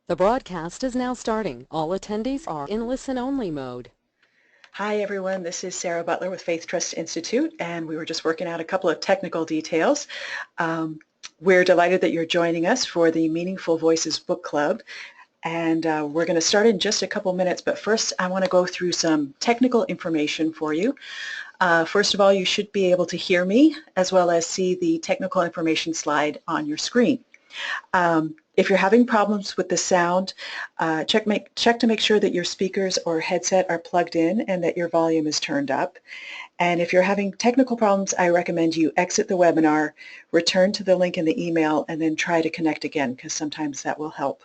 The broadcast is now starting. All attendees are in listen-only mode. Hi everyone, this is Sarah Butler with FaithTrust Institute, and we were just working out a couple of technical details. We're delighted that you're joining us for the Meaningful Voices Book Club, and we're going to start in just a couple minutes, but first I want to go through some technical information for you. First of all, you should be able to hear me as well as see the technical information slide on your screen. If you're having problems with the sound, check to make sure that your speakers or headset are plugged in and that your volume is turned up. And if you're having technical problems, I recommend you exit the webinar, return to the link in the email, and then try to connect again, because sometimes that will help.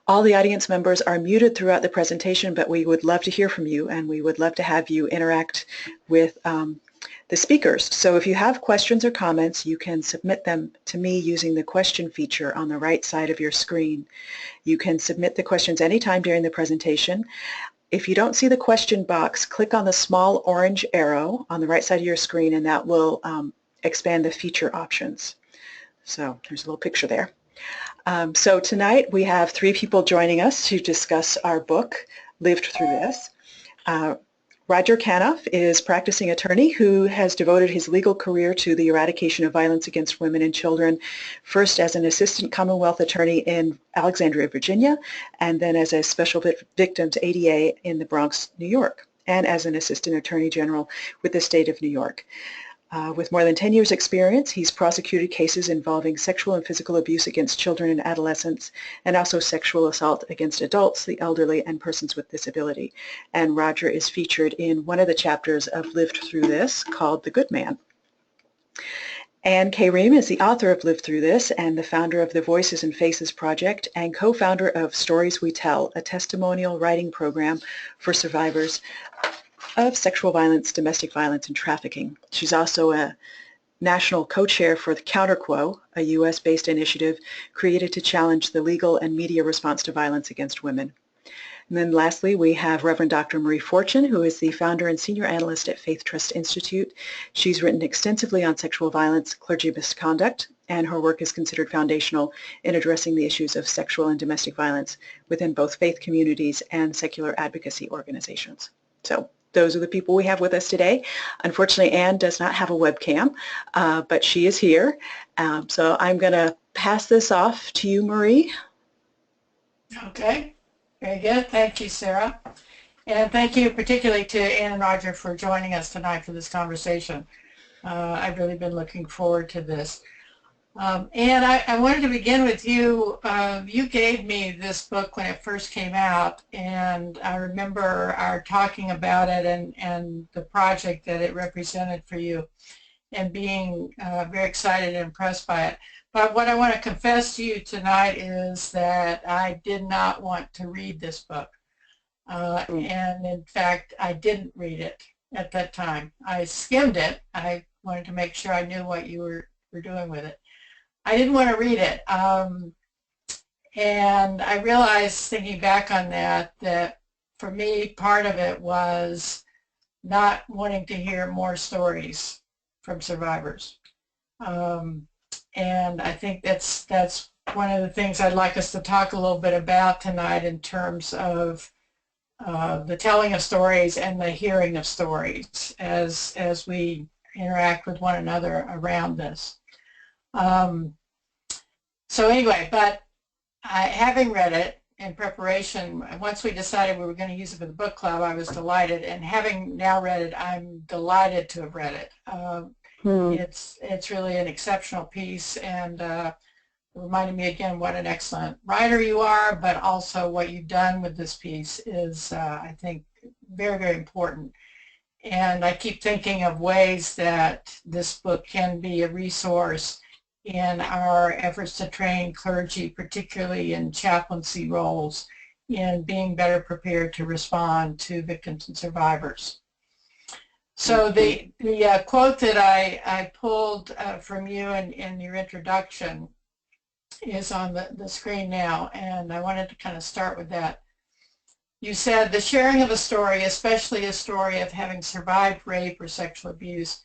All the audience members are muted throughout the presentation, but we would love to hear from you, and we would love to have you interact with the speakers. So if you have questions or comments, you can submit them to me using the question feature on the right side of your screen. You can submit the questions anytime during the presentation. If you don't see the question box, click on the small orange arrow on the right side of your screen, and that will expand the feature options. So there's a little picture there. So tonight we have three people joining us to discuss our book, Lived Through This. Roger Canaff is a practicing attorney who has devoted his legal career to the eradication of violence against women and children, first as an assistant Commonwealth attorney in Alexandria, Virginia, and then as a special victims ADA in the Bronx, New York, and as an assistant attorney general with the state of New York. With more than 10 years' experience, he's prosecuted cases involving sexual and physical abuse against children and adolescents, and also sexual assault against adults, the elderly, and persons with disability. And Roger is featured in one of the chapters of Lived Through This, called The Good Man. Anne Ream is the author of Lived Through This and the founder of the Voices and Faces Project and co-founder of Stories We Tell, a testimonial writing program for survivors of sexual violence, domestic violence, and trafficking. She's also a national co-chair for the Counterquo, a U.S.-based initiative created to challenge the legal and media response to violence against women. And then lastly, we have Reverend Dr. Marie Fortune, who is the founder and senior analyst at FaithTrust Institute. She's written extensively on sexual violence, clergy misconduct, and her work is considered foundational in addressing the issues of sexual and domestic violence within both faith communities and secular advocacy organizations. So those are the people we have with us today. Unfortunately, Anne does not have a webcam, but she is here. So I'm going to pass this off to you, Marie. Okay, very good. Thank you, Sarah. And thank you particularly to Anne and Roger for joining us tonight for this conversation. I've really been looking forward to this. And I wanted to begin with you. You gave me this book when it first came out, and I remember our talking about it and the project that it represented for you, and being very excited and impressed by it. But what I want to confess to you tonight is that I did not want to read this book. And in fact, I didn't read it at that time. I skimmed it. I wanted to make sure I knew what you were doing with it. I didn't want to read it, and I realized, thinking back on that for me, part of it was not wanting to hear more stories from survivors. And I think that's one of the things I'd like us to talk a little bit about tonight in terms of the telling of stories and the hearing of stories as we interact with one another around this. So anyway, but having read it in preparation, once we decided we were going to use it for the book club, I was delighted. And having now read it, I'm delighted to have read it. It's really an exceptional piece, and reminded me again what an excellent writer you are, but also what you've done with this piece is, I think, very, very important. And I keep thinking of ways that this book can be a resource in our efforts to train clergy, particularly in chaplaincy roles, in being better prepared to respond to victims and survivors. So the quote that I pulled from you in your introduction is on the screen now, and I wanted to kind of start with that. You said, "The sharing of a story, especially a story of having survived rape or sexual abuse,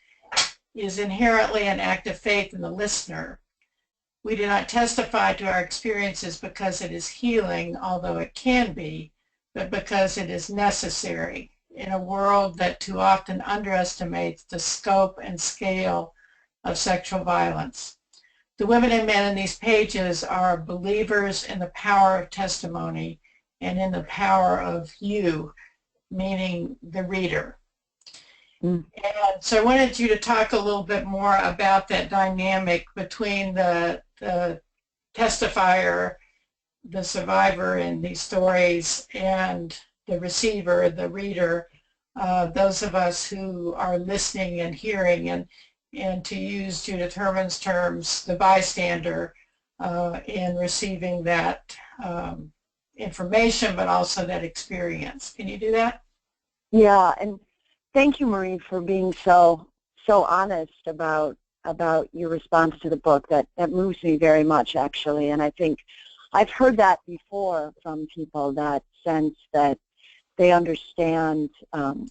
is inherently an act of faith in the listener. We do not testify to our experiences because it is healing, although it can be, but because it is necessary in a world that too often underestimates the scope and scale of sexual violence. The women and men in these pages are believers in the power of testimony and in the power of you, meaning the reader. And so I wanted you to talk a little bit more about that dynamic between the testifier, the survivor in these stories, and the receiver, the reader, those of us who are listening and hearing, and to use Judith Herman's terms, the bystander in receiving that information, but also that experience. Can you do that? Yeah, and thank you, Marie, for being so honest about your response to the book. That moves me very much, actually. And I think I've heard that before from people, that sense that they understand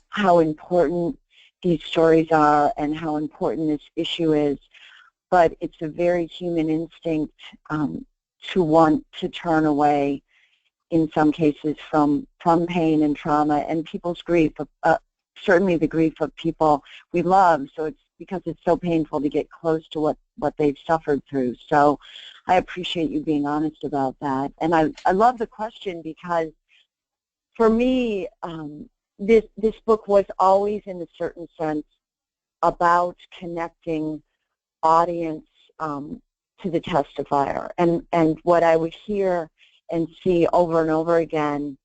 how important these stories are and how important this issue is. But it's a very human instinct to want to turn away, in some cases, from pain and trauma and people's grief, certainly the grief of people we love. So it's because it's so painful to get close to what they've suffered through. So I appreciate you being honest about that. And I love the question, because for me, this book was always, in a certain sense, about connecting audience to the testifier. And what I would hear and see over and over again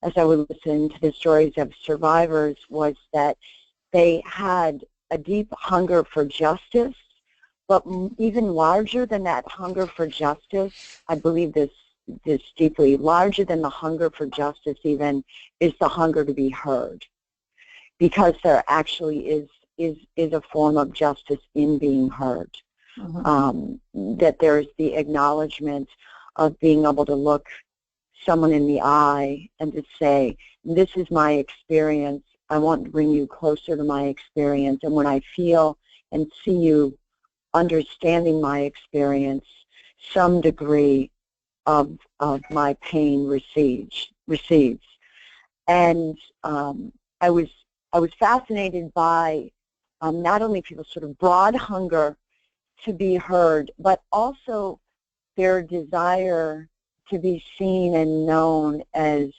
as I would listen to the stories of survivors was that they had a deep hunger for justice, but even larger than that hunger for justice, I believe this deeply, larger than the hunger for justice even, is the hunger to be heard, because there actually is a form of justice in being heard. That there's the acknowledgement of being able to look someone in the eye and to say, this is my experience. I want to bring you closer to my experience. And when I feel and see you understanding my experience, some degree of my pain recedes. And I was fascinated by not only people's sort of broad hunger to be heard, but also their desire to be seen and known as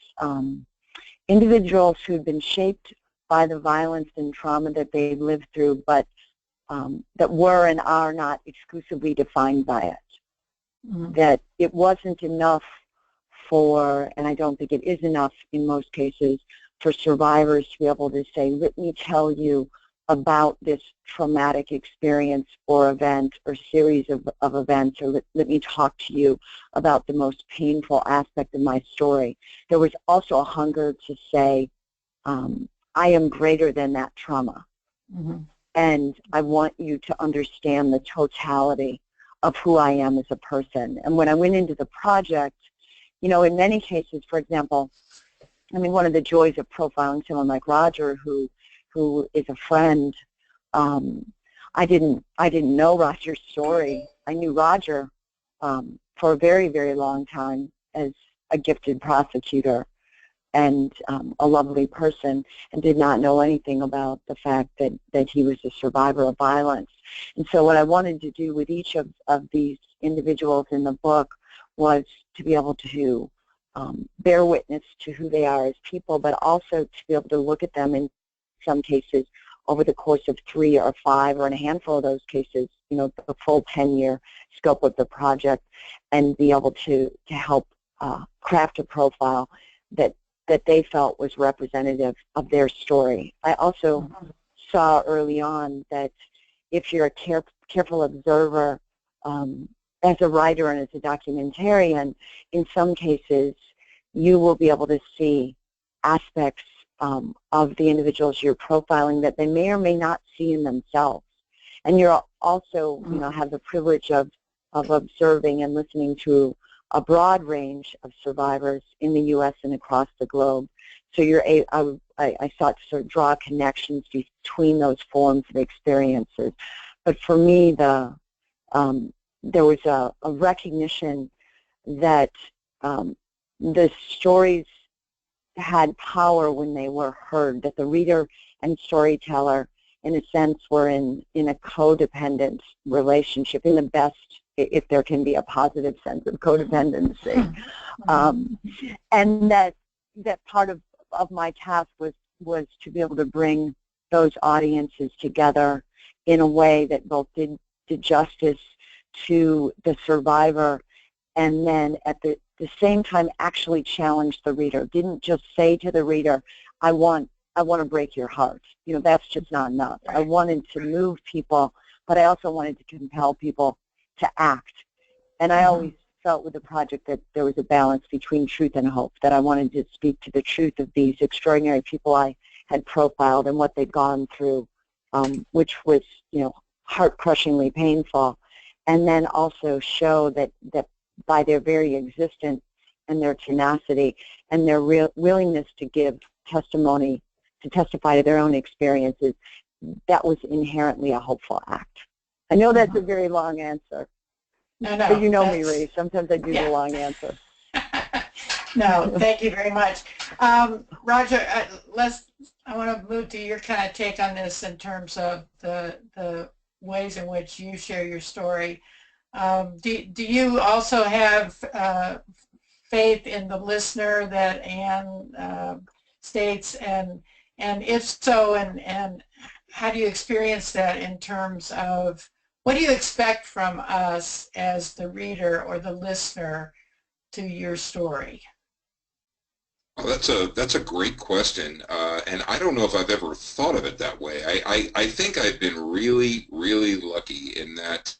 individuals who'd been shaped by the violence and trauma that they lived through, but that were and are not exclusively defined by it. That it wasn't enough for, and I don't think it is enough in most cases, for survivors to be able to say, let me tell you about this traumatic experience or event or series of events, or let me talk to you about the most painful aspect of my story. There was also a hunger to say, I am greater than that trauma. And I want you to understand the totality of who I am as a person. And when I went into the project, you know, in many cases, for example, I mean, one of the joys of profiling someone like Roger, who is a friend, I didn't know Roger's story. I knew Roger for a very, very long time as a gifted prosecutor and a lovely person, and did not know anything about the fact that he was a survivor of violence. And so what I wanted to do with each of these individuals in the book was to be able to bear witness to who they are as people, but also to be able to look at them in some cases over the course of 3 or 5, or in a handful of those cases, you know, the full 10-year scope of the project, and be able to help craft a profile that they felt was representative of their story. I also saw early on that if you're a careful observer as a writer and as a documentarian, in some cases you will be able to see aspects of the individuals you're profiling that they may or may not see in themselves. And you're also, you know, have the privilege of observing and listening to a broad range of survivors in the U.S. and across the globe. So I sought to sort of draw connections between those forms of experiences. But for me, the there was a recognition that the stories had power when they were heard, that the reader and storyteller, in a sense, were in a codependent relationship, in the best, if there can be a positive sense of codependency. And that part of my task was to be able to bring those audiences together in a way that both did justice to the survivor, and then at the same time actually challenge the reader. Didn't just say to the reader, I want to break your heart. You know, that's just not enough. I wanted to move people, but I also wanted to compel people to act. And I always felt with the project that there was a balance between truth and hope, that I wanted to speak to the truth of these extraordinary people I had profiled and what they'd gone through, which was, you know, heart-crushingly painful, and then also show that by their very existence and their tenacity and their willingness to give testimony, to testify to their own experiences, that was inherently a hopeful act. I know that's a very long answer. No, but you know me, Ray. Sometimes I do the long answer. No, thank you very much. Roger, I want to move to your kind of take on this in terms of the ways in which you share your story. Do you also have faith in the listener that Anne states, and if so, and how do you experience that in terms of what do you expect from us as the reader or the listener to your story? Well, that's a great question, and I don't know if I've ever thought of it that way. I think I've been really, really lucky in that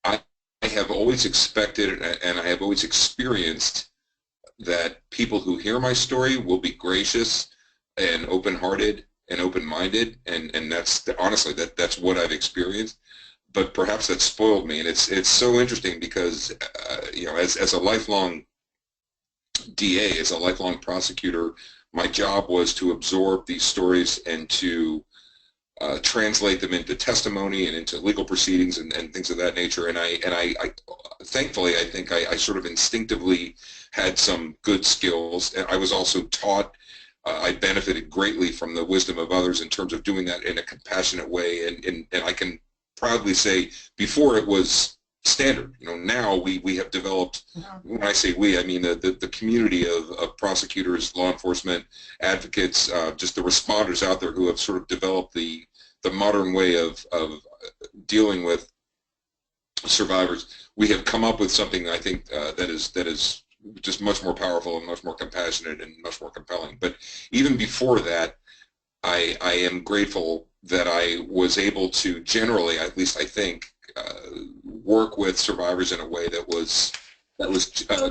I have always expected and I have always experienced that people who hear my story will be gracious and open-hearted and open-minded, and that's honestly that's what I've experienced. But perhaps that spoiled me, and it's so interesting because you know, as a lifelong DA, as a lifelong prosecutor, my job was to absorb these stories and to translate them into testimony and into legal proceedings and things of that nature. And I thankfully, I think I sort of instinctively had some good skills. And I was also taught, I benefited greatly from the wisdom of others in terms of doing that in a compassionate way. And I can proudly say, before it was standard. You know, now we have developed, when I say we, I mean the community of prosecutors, law enforcement, advocates, just the responders out there who have sort of developed the modern way of dealing with survivors. We have come up with something, I think, that is just much more powerful and much more compassionate and much more compelling. But even before that, I am grateful that I was able to generally, at least I think, work with survivors in a way that was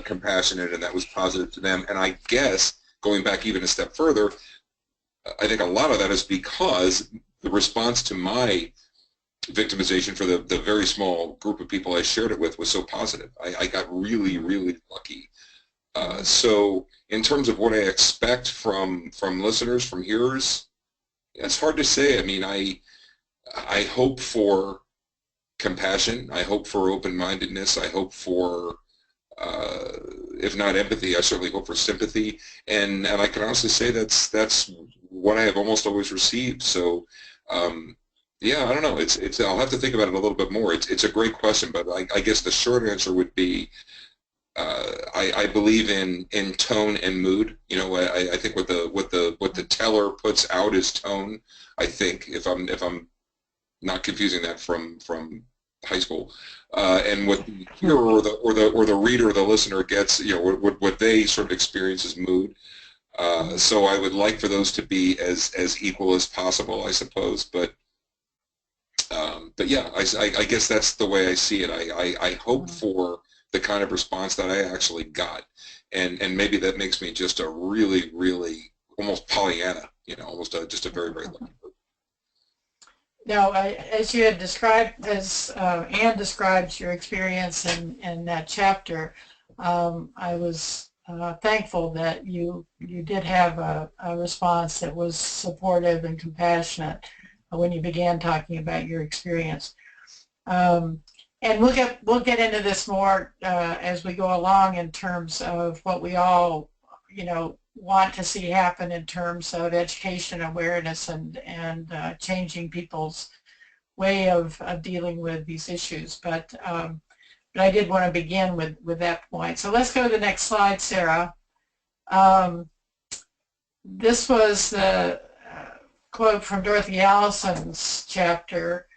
compassionate and that was positive to them. And I guess, going back even a step further, I think a lot of that is because the response to my victimization for the very small group of people I shared it with was so positive. I got really, really lucky. So in terms of what I expect from listeners, from hearers, it's hard to say. I mean, I hope for compassion. I hope for open-mindedness. I hope for, if not empathy, I certainly hope for sympathy. And I can honestly say that's what I have almost always received. So, yeah, I don't know. It's I'll have to think about it a little bit more. It's a great question, but I guess the short answer would be I believe in tone and mood. You know, I think what the teller puts out is tone. I think if I'm not confusing that from high school, and what the hearer or the reader or the listener gets, you know, what they sort of experience is mood. So I would like for those to be as equal as possible, I suppose. But yeah, I guess that's the way I see it. I hope for the kind of response that I actually got, and maybe that makes me just a really, really almost Pollyanna, you know, almost just a very, very lucky person. Now, as you had described, as Anne describes your experience in that chapter, I was thankful that you did have a response that was supportive and compassionate when you began talking about your experience. And we'll get into this more as we go along in terms of what we all, want to see happen in terms of education, awareness, and changing people's way of dealing with these issues. But I did want to begin with that point. So let's go to the next slide, Sarah. This was the quote from Dorothy Allison's chapter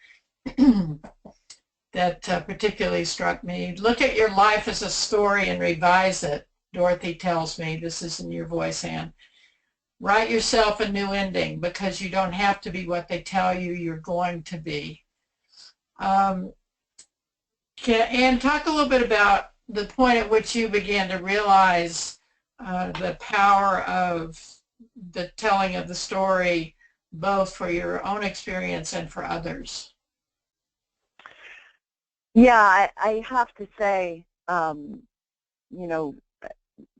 that particularly struck me. Look at your life as a story and revise it, Dorothy tells me. This is in your voice, Anne. Write yourself a new ending because you don't have to be what they tell you you're going to be. Anne, talk a little bit about the point at which you began to realize the power of the telling of the story, both for your own experience and for others. Yeah, I have to say,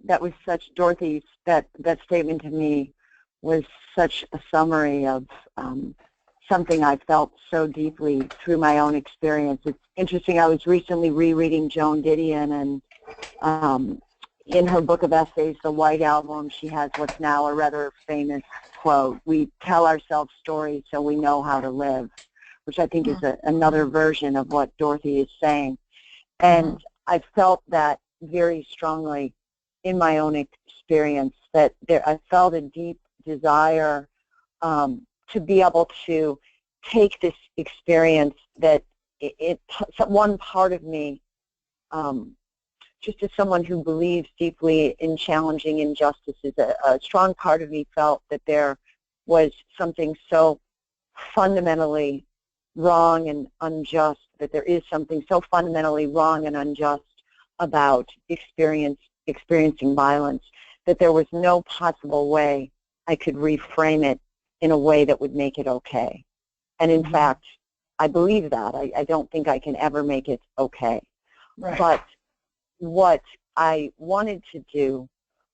that was such, Dorothy's, that statement to me was such a summary of something I felt so deeply through my own experience. It's interesting, I was recently rereading Joan Didion, and in her book of essays, The White Album, she has what's now a rather famous quote, "We tell ourselves stories so we know how to live," which I think is another version of what Dorothy is saying. And I felt that very strongly in my own experience, that I felt a deep desire to be able to take this experience that one part of me, just as someone who believes deeply in challenging injustices, a strong part of me felt that there was something so fundamentally wrong and unjust, that there is something so fundamentally wrong and unjust about experiencing violence, that there was no possible way I could reframe it in a way that would make it okay. And in fact, I believe that. I don't think I can ever make it okay. Right. But what I wanted to do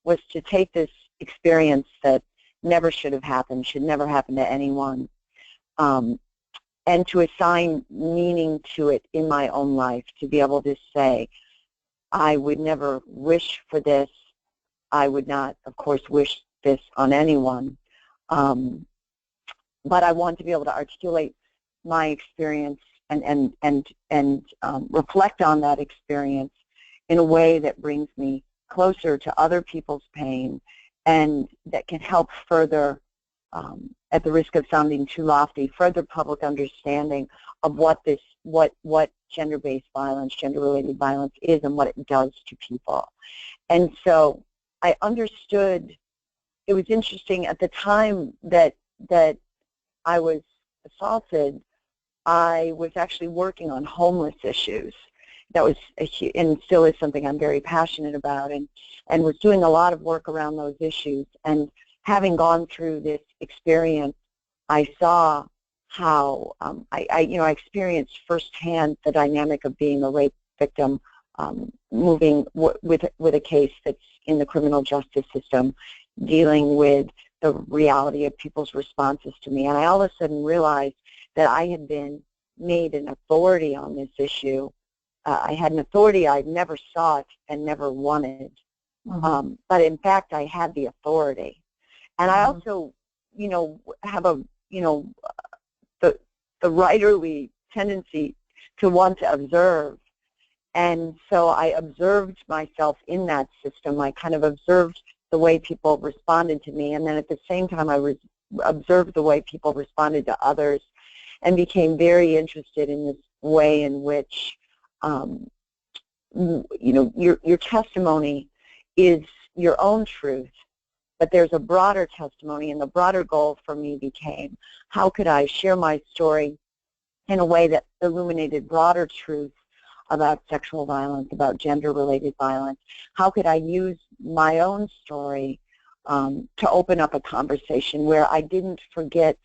was to take this experience that never should have happened, should never happen to anyone, and to assign meaning to it in my own life, to be able to say, I would never wish for this. I would not, of course, wish this on anyone. But I want to be able to articulate my experience and reflect on that experience in a way that brings me closer to other people's pain, and that can help further, at the risk of sounding too lofty, further public understanding of what gender-based violence, gender-related violence is, and what it does to people. And so I understood. It was interesting at the time that I was assaulted, I was actually working on homeless issues. That was and still is something I'm very passionate about, and was doing a lot of work around those issues. And having gone through this experience, I saw how I experienced firsthand the dynamic of being a rape victim, moving with a case that's in the criminal justice system, dealing with the reality of people's responses to me. And I all of a sudden realized that I had been made an authority on this issue. I had an authority I'd never sought and never wanted. But in fact, I had the authority. And I also, have the writerly tendency to want to observe. And so I observed myself in that system. I kind of observed the way people responded to me, and then at the same time I observed the way people responded to others, and became very interested in this way in which, your testimony is your own truth, but there's a broader testimony, and the broader goal for me became, how could I share my story in a way that illuminated broader truth about sexual violence, about gender-related violence? How could I use my own story to open up a conversation where I didn't forget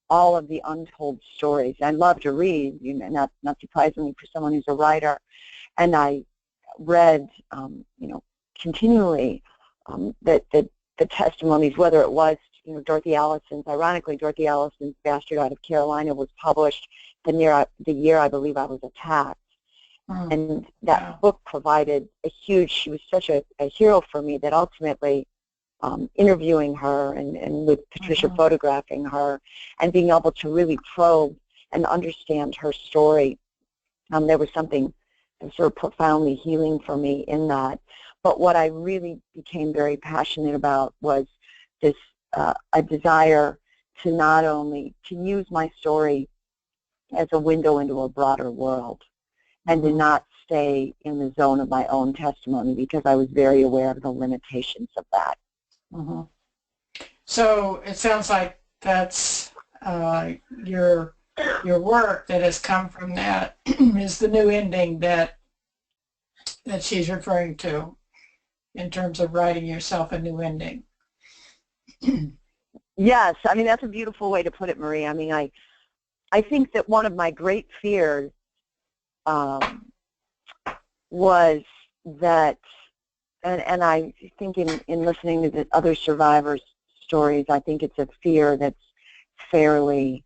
all of the untold stories? I love to read, not surprisingly for someone who's a writer, and I read, continually that the testimonies, whether it was, Dorothy Allison's, ironically, Dorothy Allison's Bastard Out of Carolina was published the year I believe I was attacked. And that book provided a huge, she was such a hero for me that ultimately interviewing her and with Patricia photographing her and being able to really probe and understand her story, there was something sort of profoundly healing for me in that. But what I really became very passionate about was this, a desire to not only to use my story as a window into a broader world and to not stay in the zone of my own testimony, because I was very aware of the limitations of that. So it sounds like that's your work that has come from that is the new ending that she's referring to in terms of writing yourself a new ending. Yes, I mean, that's a beautiful way to put it, Marie. I mean, I think that one of my great fears was that, and I think in listening to the other survivors' stories, I think it's a fear that's fairly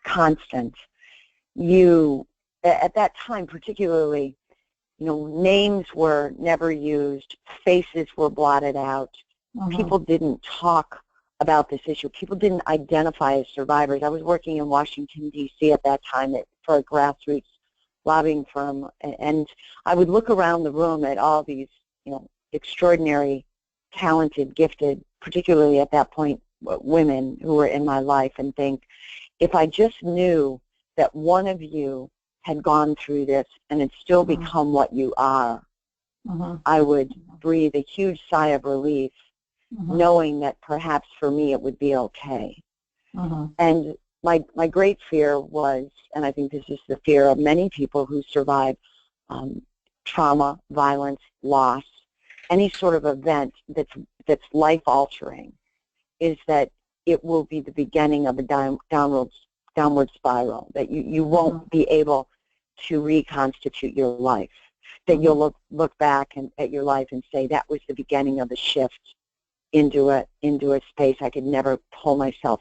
constant. At that time particularly, names were never used, faces were blotted out, people didn't talk about this issue, people didn't identify as survivors. I was working in Washington, D.C. at that time for a grassroots lobbying firm, and I would look around the room at all these, extraordinary, talented, gifted, particularly at that point, women who were in my life, and think, if I just knew that one of you had gone through this and had still become what you are, I would breathe a huge sigh of relief, knowing that perhaps for me it would be okay. And my great fear was, and I think this is the fear of many people who survive trauma, violence, loss, any sort of event that's life-altering, is that it will be the beginning of a downward spiral, that you won't be able to reconstitute your life, that you'll look back at your life and say, that was the beginning of a shift into a space I could never pull myself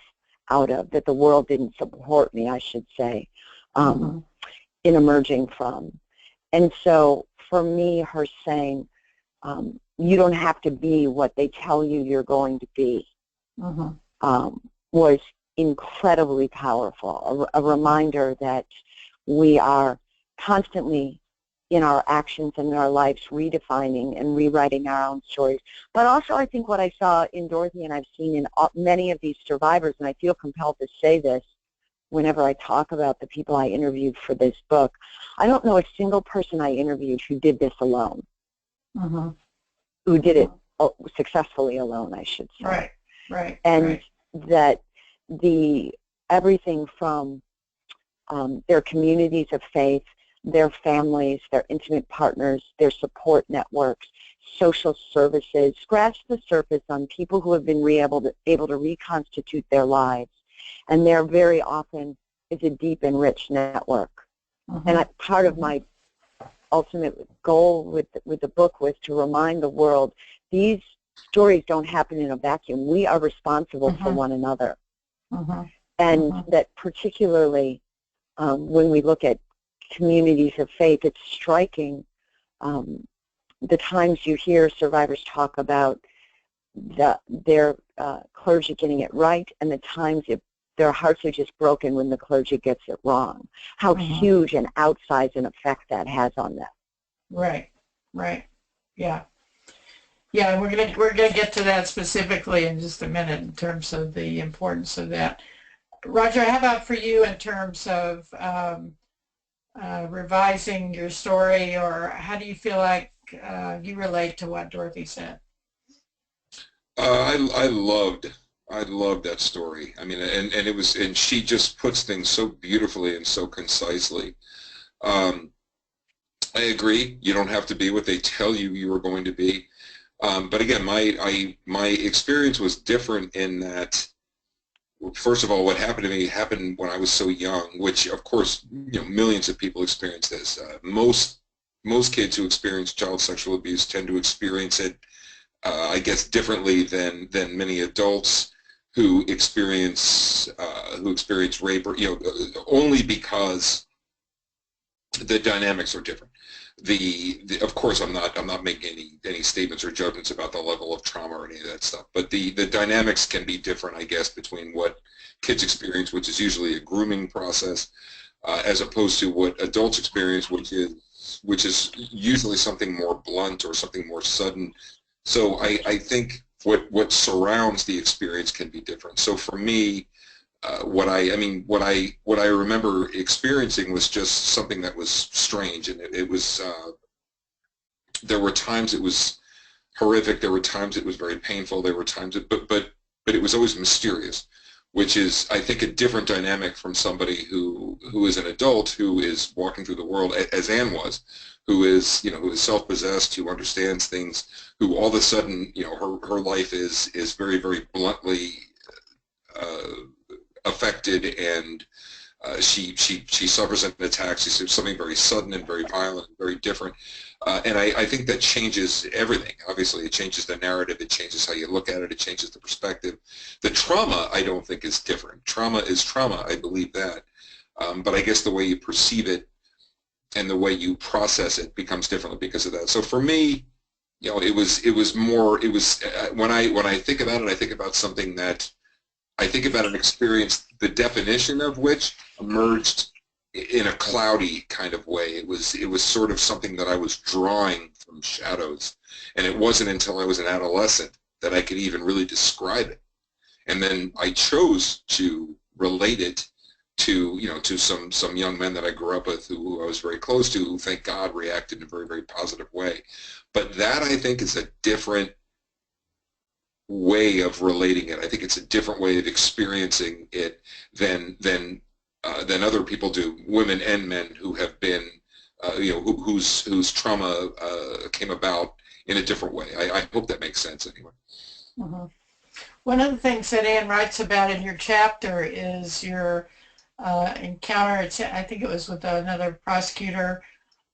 out of, that the world didn't support me, I should say, in emerging from. And so for me, her saying, you don't have to be what they tell you you're going to be, was incredibly powerful, a reminder that we are constantly in our actions and in our lives redefining and rewriting our own stories. But also I think what I saw in Dorothy, and I've seen in many of these survivors, and I feel compelled to say this whenever I talk about the people I interviewed for this book, I don't know a single person I interviewed who did this alone, who did it successfully alone, I should say. Right. And that everything from their communities of faith, their families, their intimate partners, their support networks, social services, scratch the surface on people who have been able to reconstitute their lives. And there very often is a deep and rich network. And part of my ultimate goal with the book was to remind the world, these stories don't happen in a vacuum. We are responsible for one another. And that particularly when we look at communities of faith, it's striking the times you hear survivors talk about their clergy getting it right, and the times their hearts are just broken when the clergy gets it wrong. How huge and outsized an effect that has on them. Right. Yeah, we're gonna get to that specifically in just a minute in terms of the importance of that. Roger, how about for you in terms of revising your story, or how do you feel like you relate to what Dorothy said? I loved that story. I mean, and she just puts things so beautifully and so concisely. I agree. You don't have to be what they tell you are going to be. But again, my experience was different in that, first of all, what happened to me happened when I was so young, which of course, millions of people experience this. Most kids who experience child sexual abuse tend to experience it, I guess, differently than many adults who experience rape, or only because the dynamics are different. Of course, I'm not making any statements or judgments about the level of trauma or any of that stuff, but the dynamics can be different, I guess, between what kids experience, which is usually a grooming process, as opposed to what adults experience, which is usually something more blunt or something more sudden. So I think what surrounds the experience can be different. So for me, what I remember experiencing was just something that was strange, and it was there were times it was horrific, there were times it was very painful, there were times but it was always mysterious, which is, I think, a different dynamic from somebody who is an adult, who is walking through the world as Anne was, who is self-possessed, who understands things, who all of a sudden, her life is very, very bluntly affected, and she suffers an attack. She sees something very sudden and very violent and very different, and I think that changes everything. Obviously, it changes the narrative, it changes how you look at it, it changes the perspective. The trauma, I don't think, is different. Trauma is trauma, I believe that, but I guess the way you perceive it and the way you process it becomes different because of that. So for me, it was when I think about it, I think about something that I think about an experience, the definition of which emerged in a cloudy kind of way. It was sort of something that I was drawing from shadows, and it wasn't until I was an adolescent that I could even really describe it. And then I chose to relate it to some young men that I grew up with, who I was very close to, who, thank God, reacted in a very, very positive way. But that, I think, is a different way of relating it. I think it's a different way of experiencing it than other people do, women and men who have been, whose trauma came about in a different way. I hope that makes sense anyway. Mm-hmm. One of the things that Anne writes about in your chapter is your encounter, I think it was with another prosecutor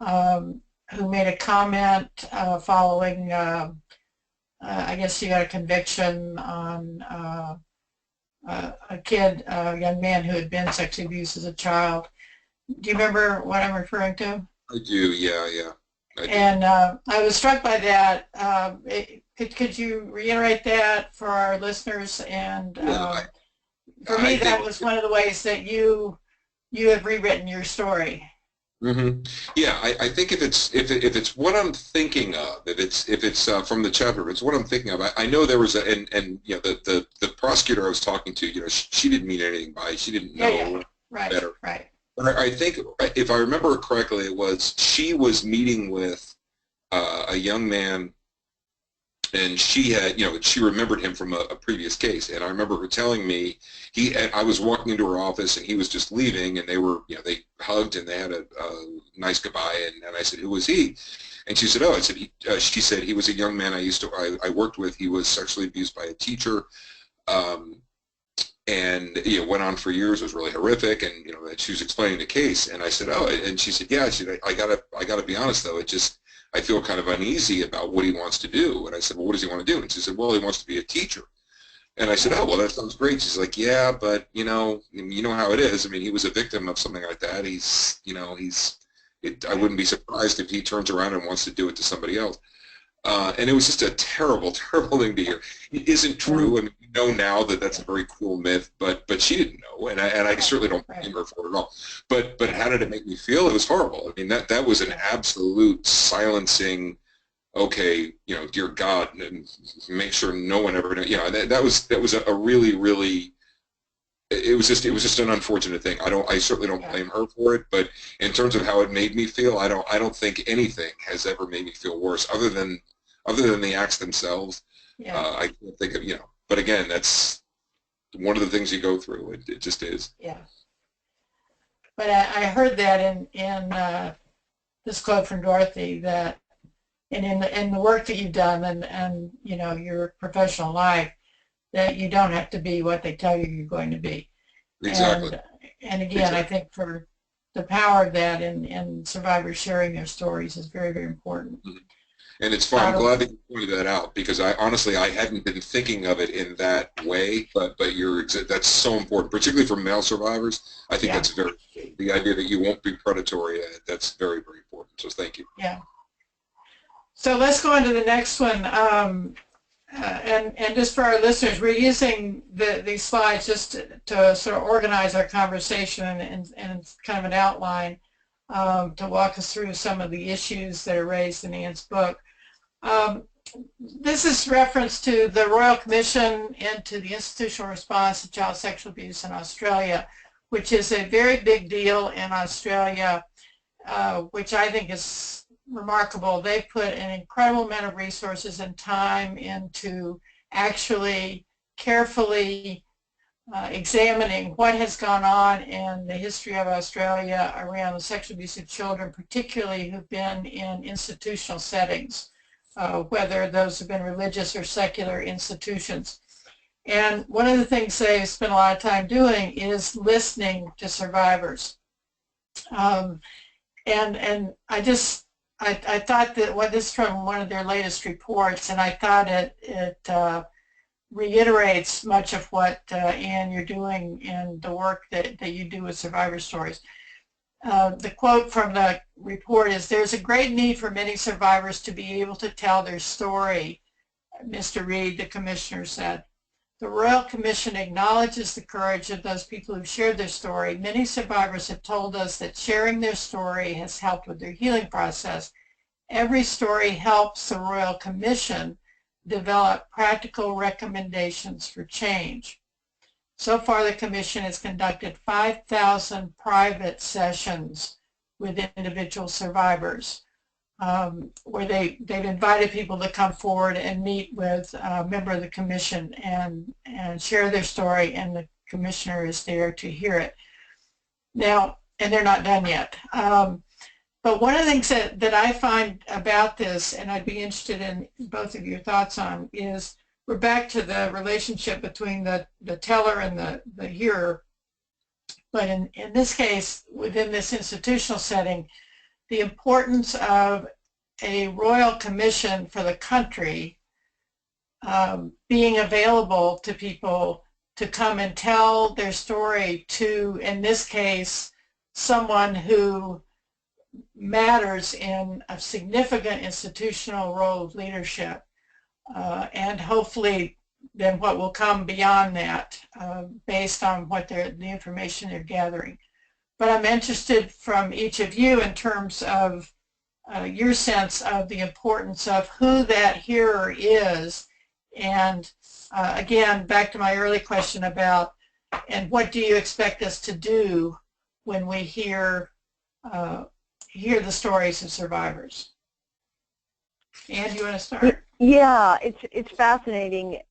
who made a comment following I guess you got a conviction on a young man who had been sexually abused as a child. Do you remember what I'm referring to? I do, yeah. I do. And I was struck by that. Could you reiterate that for our listeners? And for me, that was one of the ways that you have rewritten your story. Mm-hmm. Yeah, I think if it's what I'm thinking of, if it's from the chapter, if it's what I'm thinking of, I know there was the prosecutor I was talking to, she didn't mean anything by it. She didn't know better. Right. But I think, if I remember it correctly, it was she was meeting with a young man, and she had, she remembered him from a previous case. And I remember her telling me, I was walking into her office and he was just leaving, and they were, they hugged and they had a nice goodbye. And I said, who was he? And she said, she said, he was a young man I worked with. He was sexually abused by a teacher. And went on for years, was really horrific, and she was explaining the case, and I said, and she said, yeah, I gotta be honest though, I feel kind of uneasy about what he wants to do. And I said, well, what does he want to do? And she said, well, he wants to be a teacher. And I said, oh, well, that sounds great. She's like, yeah, but you know how it is. I mean, he was a victim of something like that. I wouldn't be surprised if he turns around and wants to do it to somebody else. And it was just a terrible, terrible thing to hear. It isn't true. I mean, we know now that that's a very cool myth, but she didn't know, and I certainly don't blame her for it at all. But how did it make me feel? It was horrible. I mean, that was an absolute silencing. Okay, dear God, and make sure no one ever. That was a really, really. It was just an unfortunate thing. I certainly don't blame her for it, but in terms of how it made me feel, I don't think anything has ever made me feel worse other than the acts themselves. I can't think of, but again, that's one of the things you go through. It just is. Yeah. But I heard that in this quote from Dorothy, that in the work that you've done and your professional life, that you don't have to be what they tell you you're going to be. Exactly. And again, I think for the power of that in survivors sharing their stories is very, very important. Mm-hmm. And it's fun. I'm glad that you pointed that out because I honestly I hadn't been thinking of it in that way. But that's so important, particularly for male survivors. I think that's very the idea that you won't be predatory. That's very, very important. So thank you. Yeah. So let's go on to the next one. And just for our listeners, we're using these slides just to sort of organize our conversation and kind of an outline to walk us through some of the issues that are raised in Anne's book. This is reference to the Royal Commission into the Institutional Response to Child Sexual Abuse in Australia, which is a very big deal in Australia, which I think is remarkable. They put an incredible amount of resources and time into actually carefully examining what has gone on in the history of Australia around the sexual abuse of children, particularly who've been in institutional settings, whether those have been religious or secular institutions. And one of the things they spend a lot of time doing is listening to survivors. And I thought that this is from one of their latest reports, and I thought it reiterates much of what, Anne, you're doing in the work that you do with survivor stories. The quote from the report is, "There's a great need for many survivors to be able to tell their story," Mr. Reed, the commissioner, said. "The Royal Commission acknowledges the courage of those people who've shared their story. Many survivors have told us that sharing their story has helped with their healing process. Every story helps the Royal Commission develop practical recommendations for change. So far, the Commission has conducted 5,000 private sessions with individual survivors, where they've invited people to come forward and meet with a member of the Commission and share their story, and the Commissioner is there to hear it. Now, and they're not done yet. But one of the things that I find about this, and I'd be interested in both of your thoughts on, is we're back to the relationship between the teller and the hearer. But in this case, within this institutional setting, the importance of a Royal Commission for the country being available to people to come and tell their story to, in this case, someone who matters in a significant institutional role of leadership, and hopefully then what will come beyond that based on what the information they're gathering. But I'm interested from each of you in terms of your sense of the importance of who that hearer is, and again, back to my early question about, and what do you expect us to do when we hear the stories of survivors? Anne, do you want to start? Yeah, it's fascinating.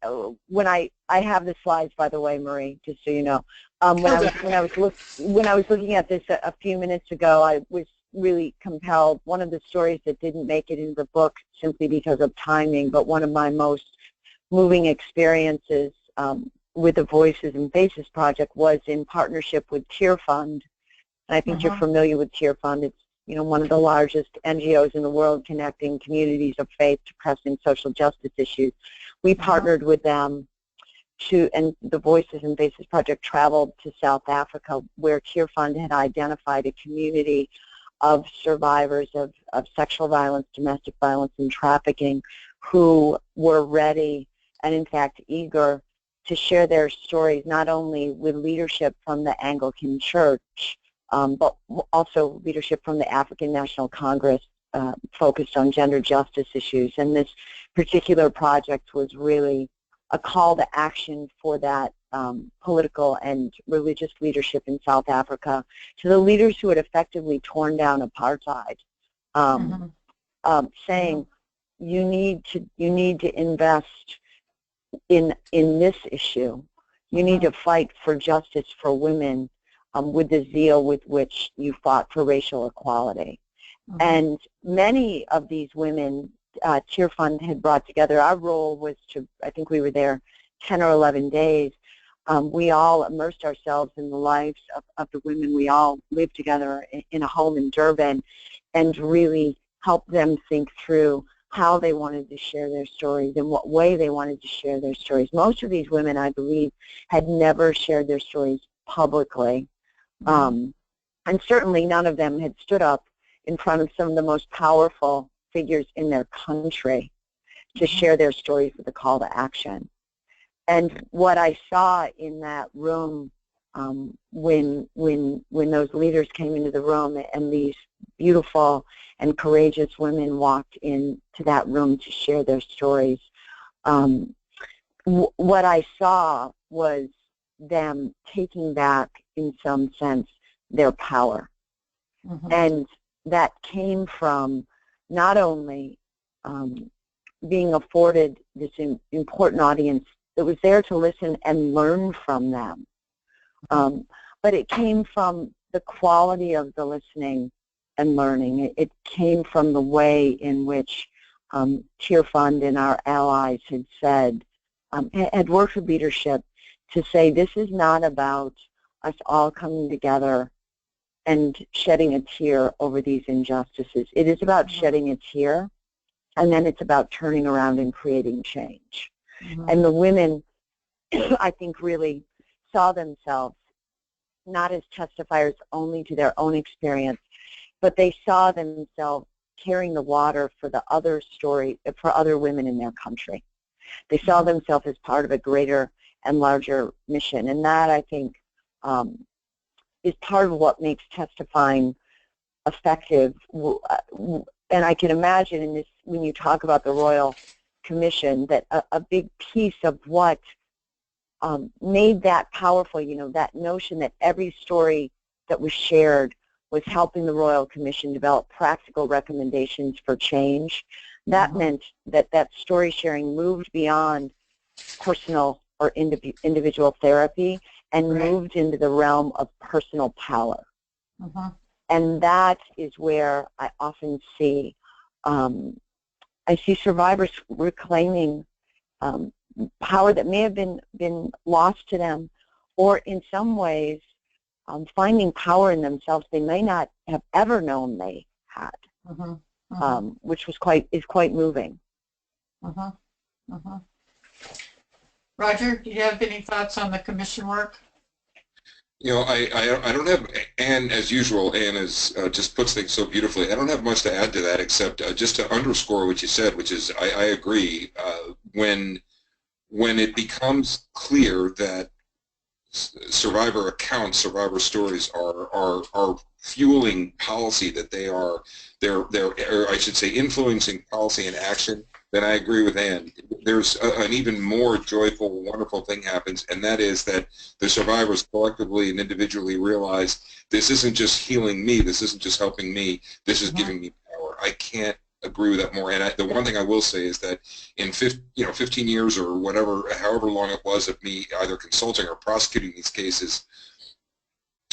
When I have the slides, by the way, Marie, just so you know. When I was looking at this a few minutes ago, I was really compelled. One of the stories that didn't make it in the book simply because of timing, but one of my most moving experiences with the Voices and Faces Project was in partnership with Tear Fund. And I think you're familiar with Tear Fund. It's one of the largest NGOs in the world connecting communities of faith to pressing social justice issues. We partnered with them and the Voices and Faces Project traveled to South Africa, where Tear Fund had identified a community of survivors of sexual violence, domestic violence, and trafficking who were ready and, in fact, eager to share their stories not only with leadership from the Anglican Church, but also leadership from the African National Congress focused on gender justice issues. And this particular project was really a call to action for that political and religious leadership in South Africa, to the leaders who had effectively torn down apartheid, saying you need to invest in this issue. You need to fight for justice for women with the zeal with which you fought for racial equality. And many of these women, Tear Fund had brought together. Our role was to, I think we were there 10 or 11 days. We all immersed ourselves in the lives of the women. We all lived together in a home in Durban and really helped them think through how they wanted to share their stories, in what way they wanted to share their stories. Most of these women, I believe, had never shared their stories publicly. And certainly none of them had stood up in front of some of the most powerful figures in their country to share their stories with a call to action. And what I saw in that room when those leaders came into the room and these beautiful and courageous women walked into that room to share their stories, what I saw was them taking back, in some sense, their power. And that came from not only being afforded this important audience that was there to listen and learn from them, but it came from the quality of the listening and learning. It came from the way in which Tear Fund and our allies had said, had worked with leadership to say, this is not about us all coming together and shedding a tear over these injustices. It is about shedding a tear, and then it's about turning around and creating change. And the women, I think, really saw themselves not as testifiers only to their own experience, but they saw themselves carrying the water for the other story, for other women in their country. They saw themselves as part of a greater and larger mission, and that, I think, is part of what makes testifying effective. And I can imagine in this, when you talk about the Royal Commission, that a big piece of what made that powerful, you know, that notion that every story that was shared was helping the Royal Commission develop practical recommendations for change. That meant that that story sharing moved beyond personal or individual therapy and moved into the realm of personal power. And that is where I often see, I see survivors reclaiming power that may have been lost to them, or in some ways finding power in themselves they may not have ever known they had, which was quite moving. Roger, do you have any thoughts on the commission work? You know, I don't have, Anne, as usual, Anne is, just puts things so beautifully. I don't have much to add to that except just to underscore what you said, which is I agree. When it becomes clear that survivor accounts, survivor stories are fueling policy, that they're or I should say influencing policy and action, then I agree with Anne. There's an even more joyful, wonderful thing happens, and that is that the survivors collectively and individually realize this isn't just healing me, this isn't just helping me, this is giving me power. I can't agree with that more. And the one thing I will say is that in 15 years or whatever, however long it was of me either consulting or prosecuting these cases,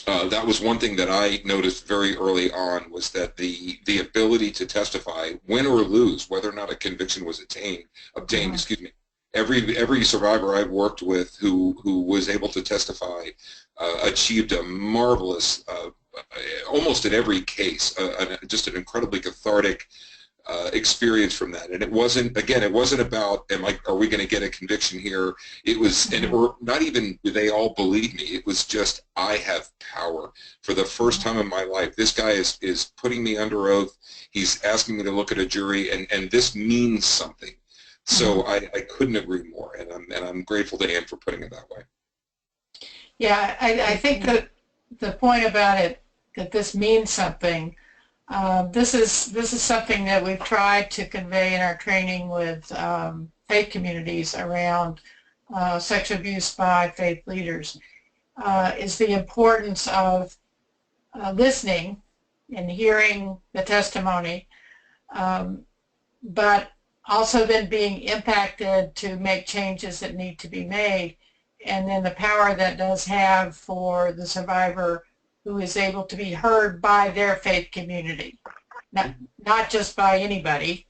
that was one thing that I noticed very early on, was that the ability to testify, win or lose, whether or not a conviction was obtained, excuse me, every survivor I've worked with who was able to testify achieved a marvelous, almost in every case, just an incredibly cathartic experience from that. And it wasn't about, are we going to get a conviction here? It was, or not even do they all believe me. It was just, I have power for the first time in my life. This guy is putting me under oath. He's asking me to look at a jury, and this means something. So I couldn't agree more, and I'm grateful to Anne for putting it that way. Yeah, I think that the point about it, that this means something, this is something that we've tried to convey in our training with faith communities around sexual abuse by faith leaders, is the importance of listening and hearing the testimony, but also then being impacted to make changes that need to be made, and then the power that does have for the survivor who is able to be heard by their faith community, not just by anybody,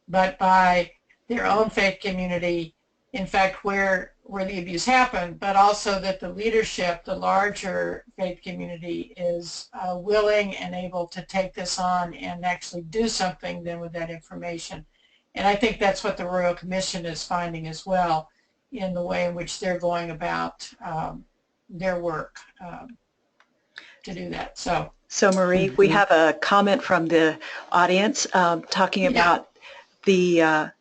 but by their own faith community, in fact, where the abuse happened, but also that the leadership, the larger faith community, is willing and able to take this on and actually do something then with that information. And I think that's what the Royal Commission is finding as well in the way in which they're going about their work to do that. So Marie, we have a comment from the audience talking about the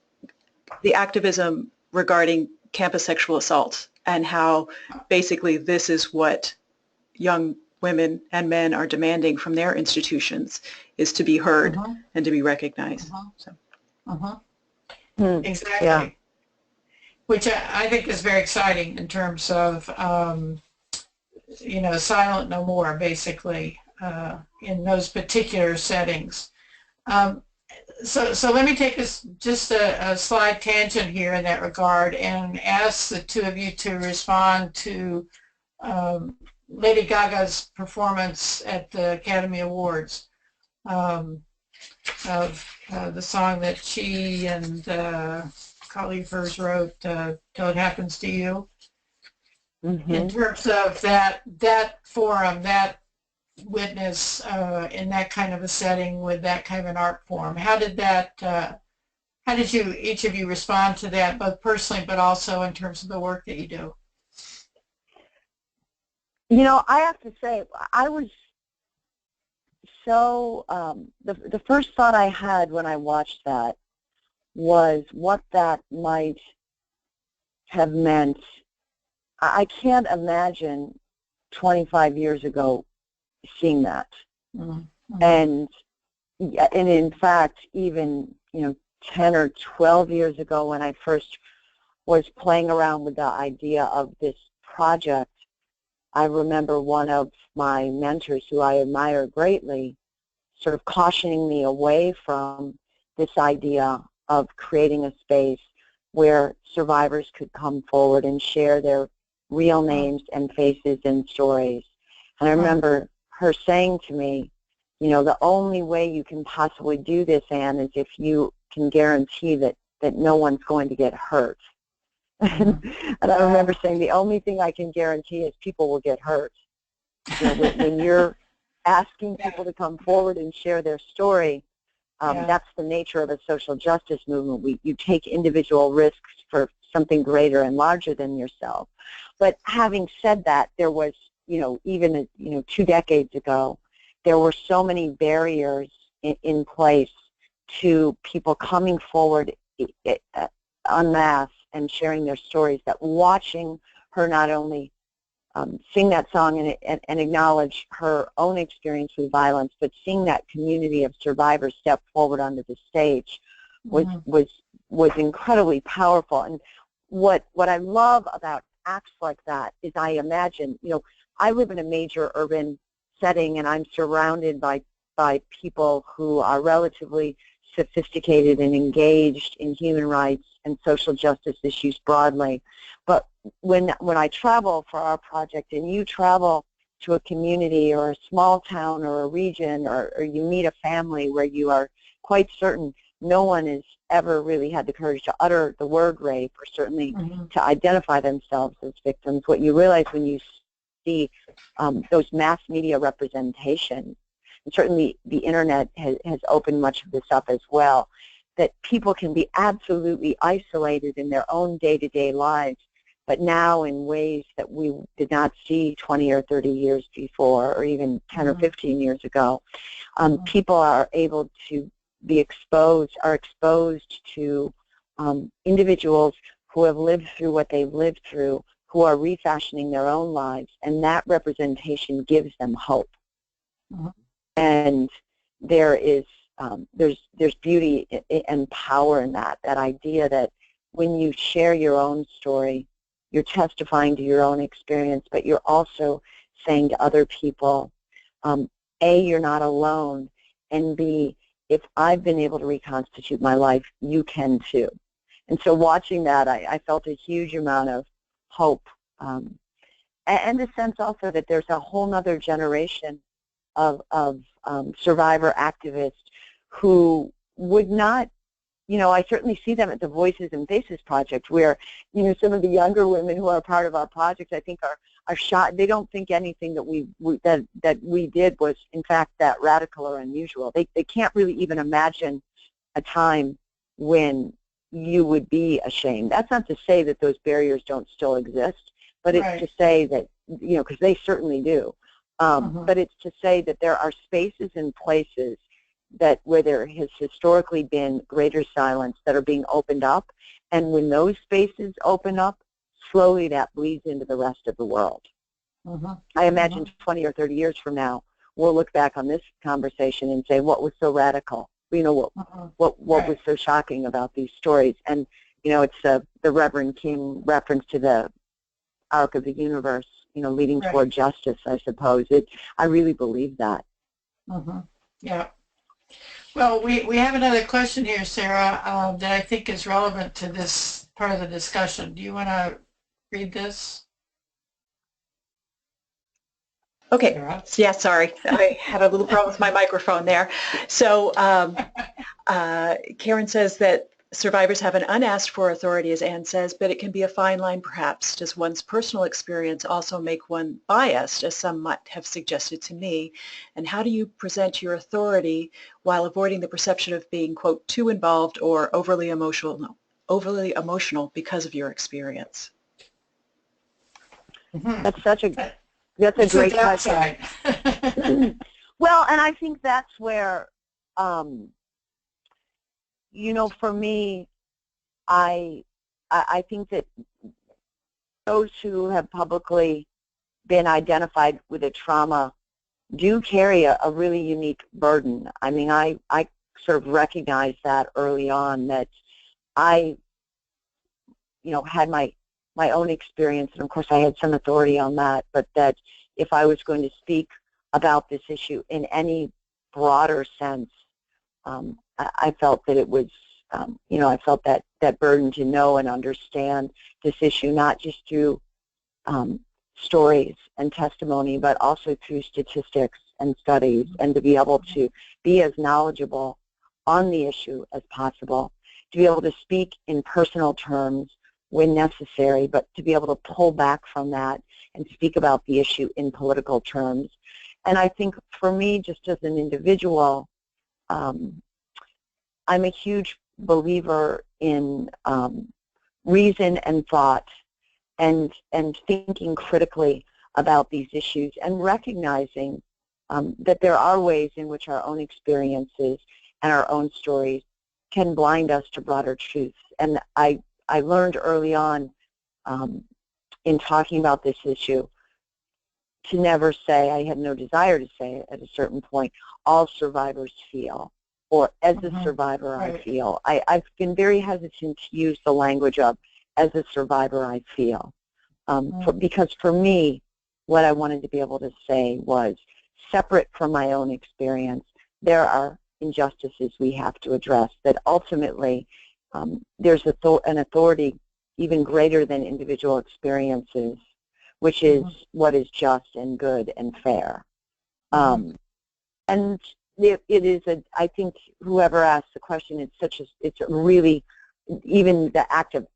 activism regarding campus sexual assaults and how basically this is what young women and men are demanding from their institutions, is to be heard and to be recognized. So. Exactly. Yeah. Which I think is very exciting in terms of, you know, silent no more, basically, in those particular settings. So let me take this just a slight tangent here in that regard and ask the two of you to respond to Lady Gaga's performance at the Academy Awards of the song that she and a colleague of hers wrote, Till It Happens to You. In terms of that forum, that witness in that kind of a setting with that kind of an art form, how did you, each of you, respond to that, both personally but also in terms of the work that you do? You know, I have to say, I was so, the first thought I had when I watched that was what that might have meant. I can't imagine 25 years ago seeing that. And in fact, even, you know, 10 or 12 years ago when I first was playing around with the idea of this project, I remember one of my mentors who I admire greatly sort of cautioning me away from this idea of creating a space where survivors could come forward and share their real names and faces and stories. And I remember her saying to me, you know, the only way you can possibly do this, Anne, is if you can guarantee that no one's going to get hurt. And I remember saying, the only thing I can guarantee is people will get hurt. You know, when you're asking people to come forward and share their story, that's the nature of a social justice movement. You take individual risks for something greater and larger than yourself. But having said that, there was, you know, even, you know, 2 decades ago, there were so many barriers in place to people coming forward en masse and sharing their stories, that watching her not only sing that song and acknowledge her own experience with violence, but seeing that community of survivors step forward onto the stage was incredibly powerful. And what I love about acts like that is, I imagine, you know, I live in a major urban setting and I'm surrounded by people who are relatively sophisticated and engaged in human rights and social justice issues broadly. But when I travel for our project, and you travel to a community or a small town or a region, or you meet a family where you are quite certain no one has ever really had the courage to utter the word rape, or certainly to identify themselves as victims, what you realize when you see those mass media representations, and certainly the internet has opened much of this up as well, that people can be absolutely isolated in their own day-to-day lives, but now in ways that we did not see 20 or 30 years before, or even 10 or 15 years ago. People are able to be exposed to individuals who have lived through what they've lived through, who are refashioning their own lives, and that representation gives them hope. And there's beauty and power in that idea that when you share your own story, you're testifying to your own experience, but you're also saying to other people, A, you're not alone, and B, if I've been able to reconstitute my life, you can too. And so watching that, I felt a huge amount of hope, and a sense also that there's a whole other generation of survivor activists who would not, you know, I certainly see them at the Voices and Faces Project, where, you know, some of the younger women who are part of our project, I think, are shocked. They don't think anything that we did was, in fact, that radical or unusual. They can't really even imagine a time when you would be ashamed. That's not to say that those barriers don't still exist, but it's to say that, because they certainly do. But it's to say that there are spaces and places that where there has historically been greater silence that are being opened up, and when those spaces open up, slowly that bleeds into the rest of the world. I imagine 20 or 30 years from now, we'll look back on this conversation and say, what was so radical? What was so shocking about these stories? And, it's the Reverend King reference to the arc of the universe, leading toward justice, I suppose. I really believe that. Yeah. Well, we have another question here, Sarah, that I think is relevant to this part of the discussion. Do you want to read this? Okay. Yeah, sorry. I had a little problem with my microphone there. So Karen says that survivors have an unasked for authority, as Anne says, but it can be a fine line perhaps. Does one's personal experience also make one biased, as some might have suggested to me? And how do you present your authority while avoiding the perception of being, quote, too involved or overly emotional because of your experience? That's a great question. Well, and I think that's where, for me, I think that those who have publicly been identified with a trauma do carry a really unique burden. I mean, I sort of recognized that early on, that I, had my own experience, and of course I had some authority on that, but that if I was going to speak about this issue in any broader sense, I felt that it was, I felt that burden to know and understand this issue, not just through stories and testimony, but also through statistics and studies, and to be able to be as knowledgeable on the issue as possible, to be able to speak in personal terms when necessary, but to be able to pull back from that and speak about the issue in political terms. And I think for me, just as an individual, I'm a huge believer in reason and thought, and thinking critically about these issues, and recognizing that there are ways in which our own experiences and our own stories can blind us to broader truths. And I learned early on in talking about this issue to never say, I had no desire to say it at a certain point, all survivors feel, or as a survivor I feel. I've been very hesitant to use the language of as a survivor I feel, because for me, what I wanted to be able to say was, separate from my own experience, there are injustices we have to address, that ultimately there's an authority even greater than individual experiences, which is what is just and good and fair. And it is I think whoever asked the question, it's really, even the act of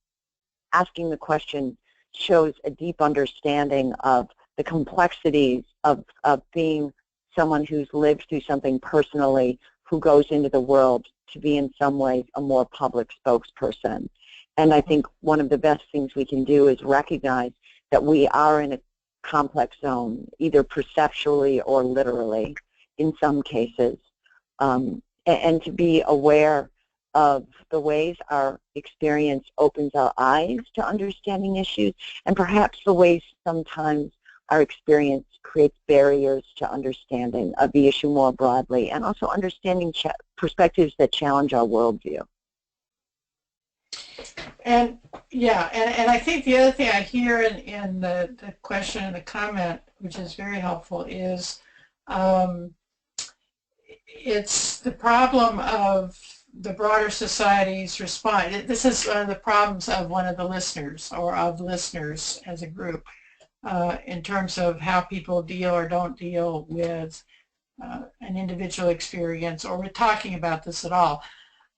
asking the question shows a deep understanding of the complexities of being someone who's lived through something personally, who goes into the world to be in some ways a more public spokesperson. And I think one of the best things we can do is recognize that we are in a complex zone, either perceptually or literally in some cases, and to be aware of the ways our experience opens our eyes to understanding issues, and perhaps the ways sometimes our experience creates barriers to understanding of the issue more broadly, and also understanding perspectives that challenge our worldview. And yeah, and I think the other thing I hear in the question and the comment, which is very helpful, is it's the problem of the broader society's response. This is one of the problems of one of the listeners, or of listeners as a group, in terms of how people deal or don't deal with an individual experience, or with talking about this at all.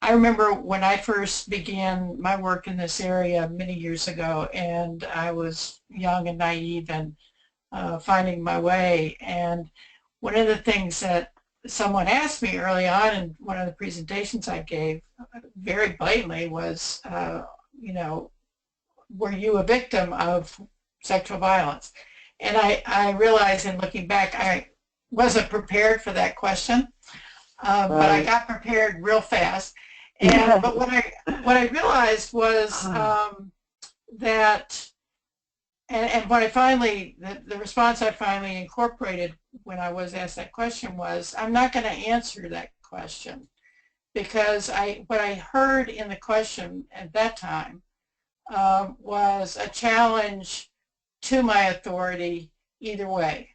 I remember when I first began my work in this area many years ago, and I was young and naive and finding my way. And one of the things that someone asked me early on in one of the presentations I gave, very blatantly, was, you know, were you a victim of sexual violence? And I realized in looking back, I wasn't prepared for that question, but I got prepared real fast. And but what I realized was that, and what I finally, the response I finally incorporated when I was asked that question was, I'm not going to answer that question, because what I heard in the question at that time was a challenge to my authority either way.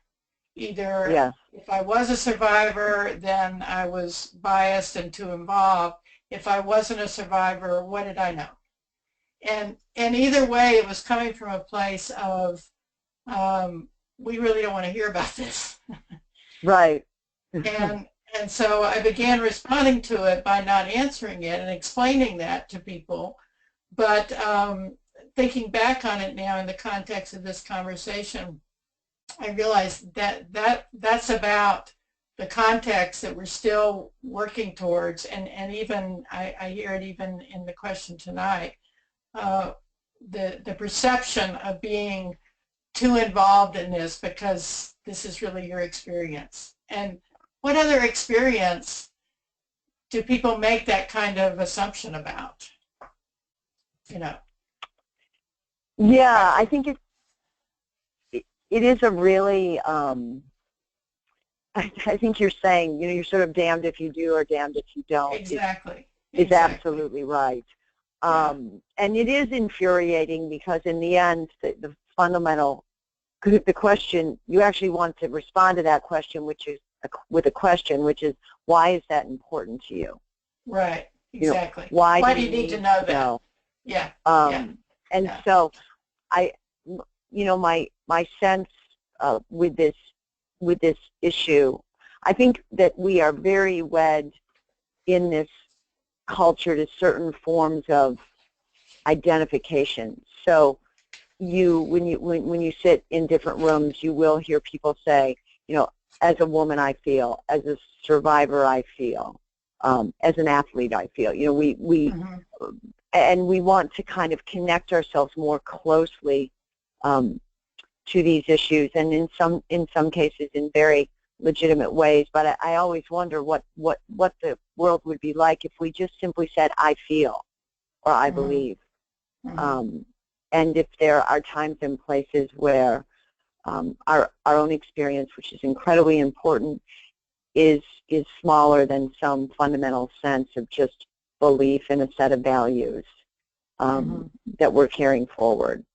Either if I was a survivor, then I was biased and too involved. If I wasn't a survivor, what did I know? And either way, it was coming from a place of, we really don't want to hear about this. Right. and so I began responding to it by not answering it and explaining that to people. But thinking back on it now in the context of this conversation, I realized that that's about the context that we're still working towards, and even I hear it even in the question tonight, the perception of being too involved in this because this is really your experience. And what other experience do people make that kind of assumption about? You know. Yeah, I think it is a really, I think you're saying, you know, you're sort of damned if you do or damned if you don't. Exactly. It's absolutely right. And it is infuriating because in the end, the fundamental, the question, you actually want to respond to that question, which is with a question, which is, why is that important to you? Right, exactly. You know, why do you need to know that? Yeah. And so you know, my sense with this issue, I think that we are very wed in this culture to certain forms of identification. So when you sit in different rooms, you will hear people say, you know, as a woman I feel, as a survivor I feel, as an athlete I feel. You know, and we want to kind of connect ourselves more closely to these issues, and in some cases in very legitimate ways. But I always wonder what the world would be like if we just simply said I feel or I believe. And if there are times and places where our own experience, which is incredibly important, is smaller than some fundamental sense of just belief in a set of values that we're carrying forward.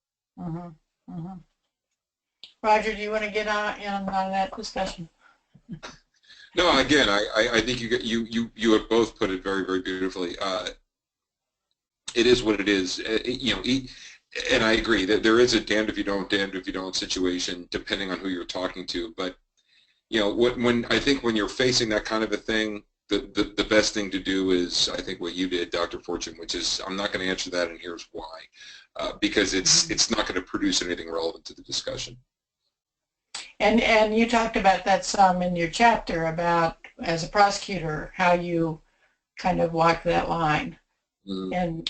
Roger, do you want to get in on that discussion? No, again, I think you have both put it very, very beautifully. It is what it is. You know, and I agree that there is a damned if you don't situation, depending on who you're talking to. But you know, when you're facing that kind of a thing, the best thing to do is, I think, what you did, Dr. Fortune, which is, I'm not going to answer that, and here's why, because it's not going to produce anything relevant to the discussion. And you talked about that some in your chapter about, as a prosecutor, how you kind of walk that line, and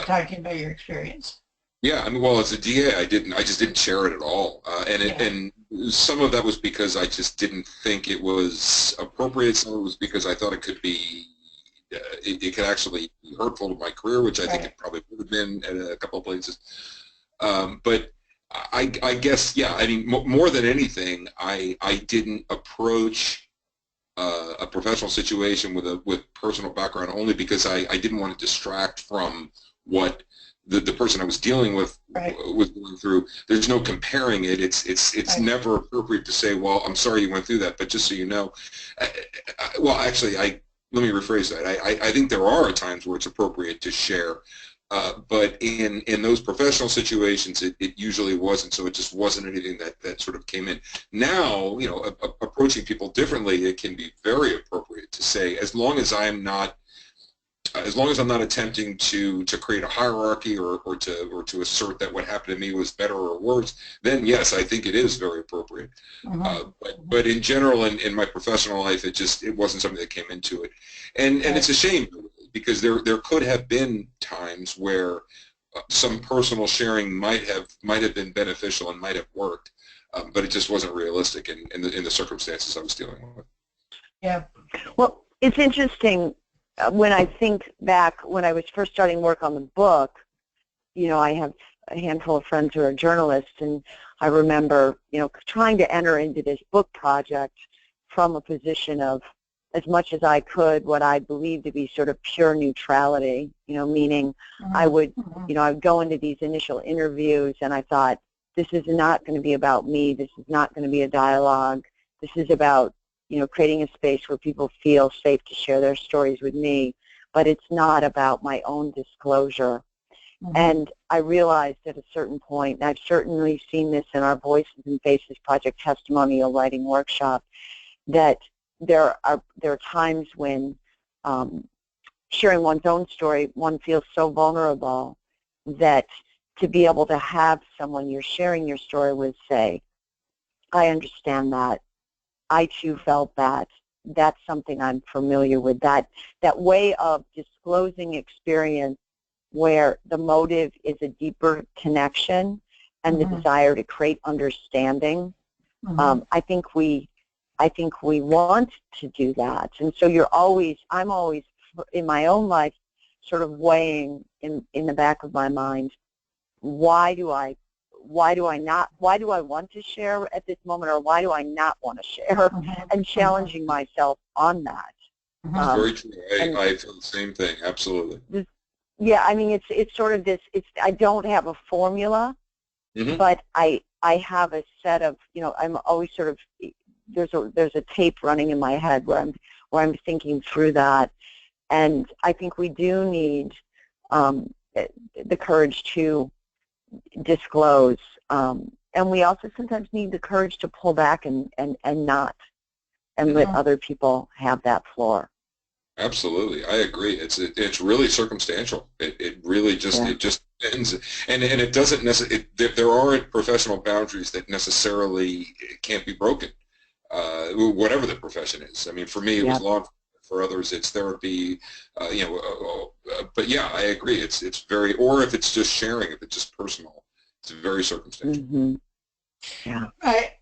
talking about your experience. Yeah, I mean, well, as a DA, I just didn't share it at all, and some of that was because I just didn't think it was appropriate. Some of it was because I thought it could be, it could actually be hurtful to my career, which I think it probably would have been at a couple of places. But I guess, yeah, I mean, more than anything, I didn't approach a professional situation with personal background only because I didn't want to distract from what the person I was dealing with was going through. There's no comparing it. It's never appropriate to say, well, I'm sorry you went through that, but just so you know, well, actually, let me rephrase that. I think there are times where it's appropriate to share, but in those professional situations, it usually wasn't. So it just wasn't anything that sort of came in. Now, you know, approaching people differently, it can be very appropriate to say, as long as I'm not as long as I'm not attempting to create a hierarchy or to assert that what happened to me was better or worse, then yes, I think it is very appropriate. But in general, in my professional life, it wasn't something that came into it, and it's a shame because there could have been times where some personal sharing might have been beneficial and might have worked, but it just wasn't realistic in the circumstances I was dealing with. Yeah. Well, it's interesting when I think back when I was first starting work on the book. You know, I have a handful of friends who are journalists, and I remember, you know, trying to enter into this book project from a position of, as much as I could, what I believed to be sort of pure neutrality, you know, meaning I would, you know, I would go into these initial interviews and I thought, this is not going to be about me, this is not going to be a dialogue, this is about, you know, creating a space where people feel safe to share their stories with me, but it's not about my own disclosure. And I realized at a certain point, and I've certainly seen this in our Voices and Faces Project testimonial writing workshop, that there are times when sharing one's own story, one feels so vulnerable that to be able to have someone you're sharing your story with say, I understand that, I too felt that, that's something I'm familiar with, that way of disclosing experience where the motive is a deeper connection and the desire to create understanding. I think we want to do that, and so I'm always in my own life sort of weighing in the back of my mind, why do I want to share at this moment, or why do I not want to share, and challenging myself on that. Very true. I feel the same thing. Absolutely. Yeah, I mean, it's sort of this. I don't have a formula, but I have a set of, you know, I'm always sort of, there's a tape running in my head where I'm thinking through that, and I think we do need the courage to disclose, and we also sometimes need the courage to pull back and not, and let other people have that floor. Absolutely, I agree. It's really circumstantial. It really just it just depends, and it doesn't necessarily. There aren't professional boundaries that necessarily can't be broken, whatever the profession is. I mean, for me, it was law enforcement. For others, it's therapy. You know, but yeah, I agree. It's very, or if it's just sharing, if it's just personal, it's very circumstantial. Yeah.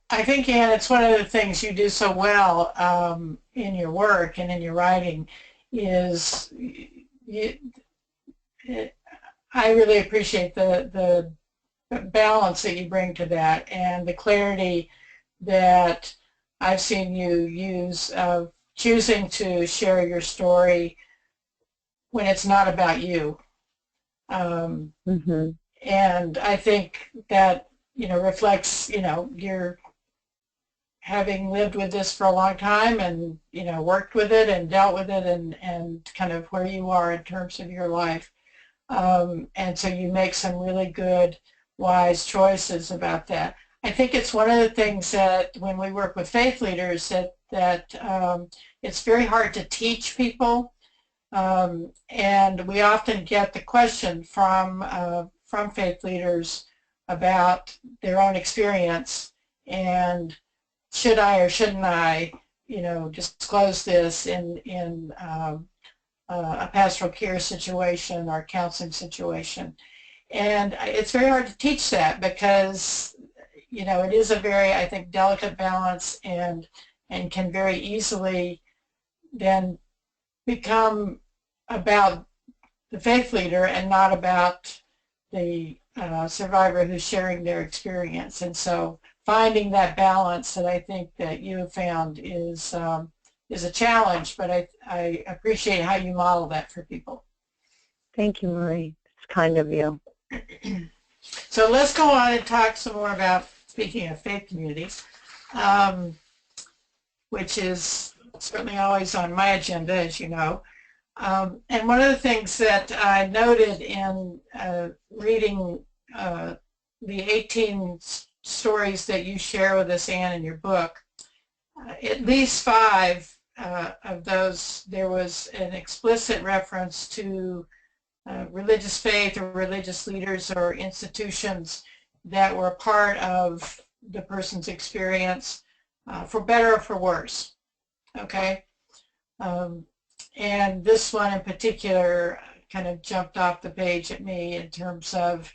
I think, Anne, it's one of the things you do so well in your work and in your writing is I really appreciate the balance that you bring to that and the clarity that I've seen you use of choosing to share your story when it's not about you. And I think that, you know, reflects, you know, your having lived with this for a long time and, you know, worked with it and dealt with it and kind of where you are in terms of your life. And so you make some really good, wise choices about that. I think it's one of the things that when we work with faith leaders that it's very hard to teach people. And we often get the question from faith leaders about their own experience and should I or shouldn't I, you know, disclose this in a pastoral care situation or counseling situation. And it's very hard to teach that because, you know, it is a very, I think, delicate balance and can very easily then become about the faith leader and not about the survivor who's sharing their experience. And so finding that balance that I think that you have found is a challenge, but I appreciate how you model that for people. Thank you, Marie. It's kind of you. So let's go on and talk some more about, speaking of faith communities, which is certainly always on my agenda, as you know. And one of the things that I noted in reading the 18 stories that you share with us, Anne, in your book, at least 5 of those, there was an explicit reference to religious faith or religious leaders or institutions that were part of the person's experience, for better or for worse. Okay? And this one in particular kind of jumped off the page at me in terms of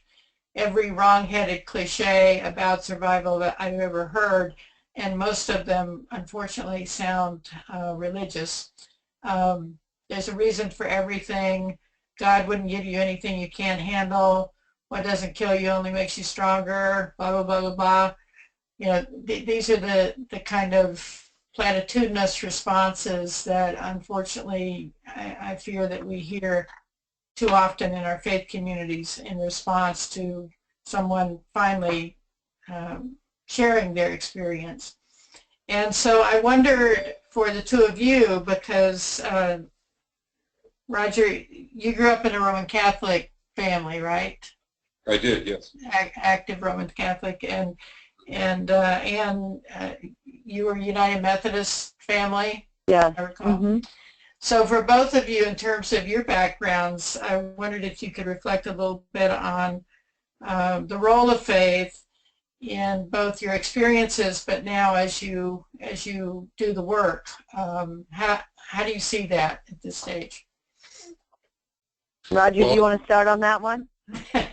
every wrong-headed cliche about survival that I've ever heard, and most of them unfortunately sound religious. There's a reason for everything. God wouldn't give you anything you can't handle. What doesn't kill you only makes you stronger, blah, blah, blah, blah, blah. You know, these are the kind of platitudinous responses that unfortunately I fear that we hear too often in our faith communities in response to someone finally sharing their experience. And so I wondered for the two of you, because Roger, you grew up in a Roman Catholic family, right? I did, yes. Active Roman Catholic, and Anne, you were United Methodist family? Yeah. I recall. Mm-hmm. So for both of you, in terms of your backgrounds, I wondered if you could reflect a little bit on the role of faith in both your experiences, but now as you do the work, how do you see that at this stage? Roger, do you want to start on that one?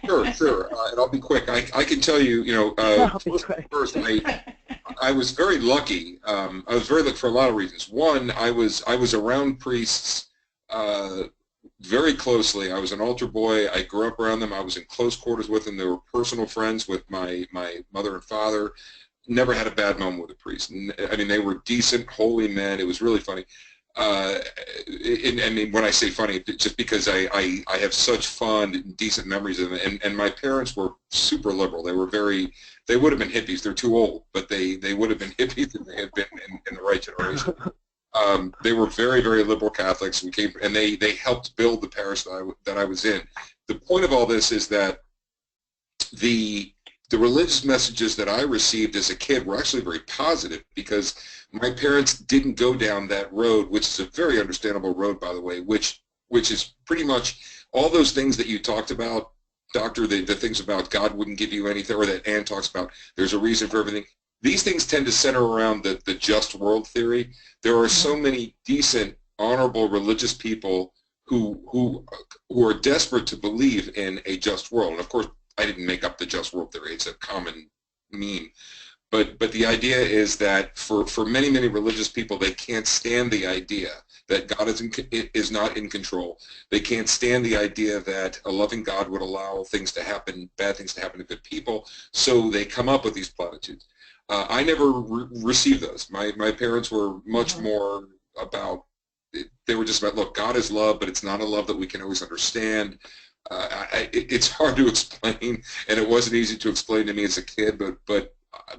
Sure. And I'll be quick. I can tell you, first, I was very lucky. I was very lucky for a lot of reasons. One, I was around priests very closely. I was an altar boy. I grew up around them. I was in close quarters with them. They were personal friends with my mother and father. Never had a bad moment with a priest. I mean, they were decent, holy men. It was really funny. I mean, when I say funny, just because I have such fond and decent memories of them. And my parents were super liberal. They would have been hippies. They're too old, but they would have been hippies if they had been in the right generation. They were very, very liberal Catholics, and they helped build the parish that I was in. The point of all this is that the religious messages that I received as a kid were actually very positive, because my parents didn't go down that road, which is a very understandable road, by the way, which is pretty much all those things that you talked about, Doctor, the things about God wouldn't give you anything, or that Anne talks about, there's a reason for everything. These things tend to center around the just world theory. There are so many decent, honorable religious people who are desperate to believe in a just world. And of course, I didn't make up the just world theory. It's a common meme. But the idea is that for many, many religious people, they can't stand the idea that God is not in control. They can't stand the idea that a loving God would allow things to happen, bad things to happen to good people. So they come up with these platitudes. I never received those. My parents were much more about, they were just about, look, God is love, but it's not a love that we can always understand. It's hard to explain, and it wasn't easy to explain to me as a kid, but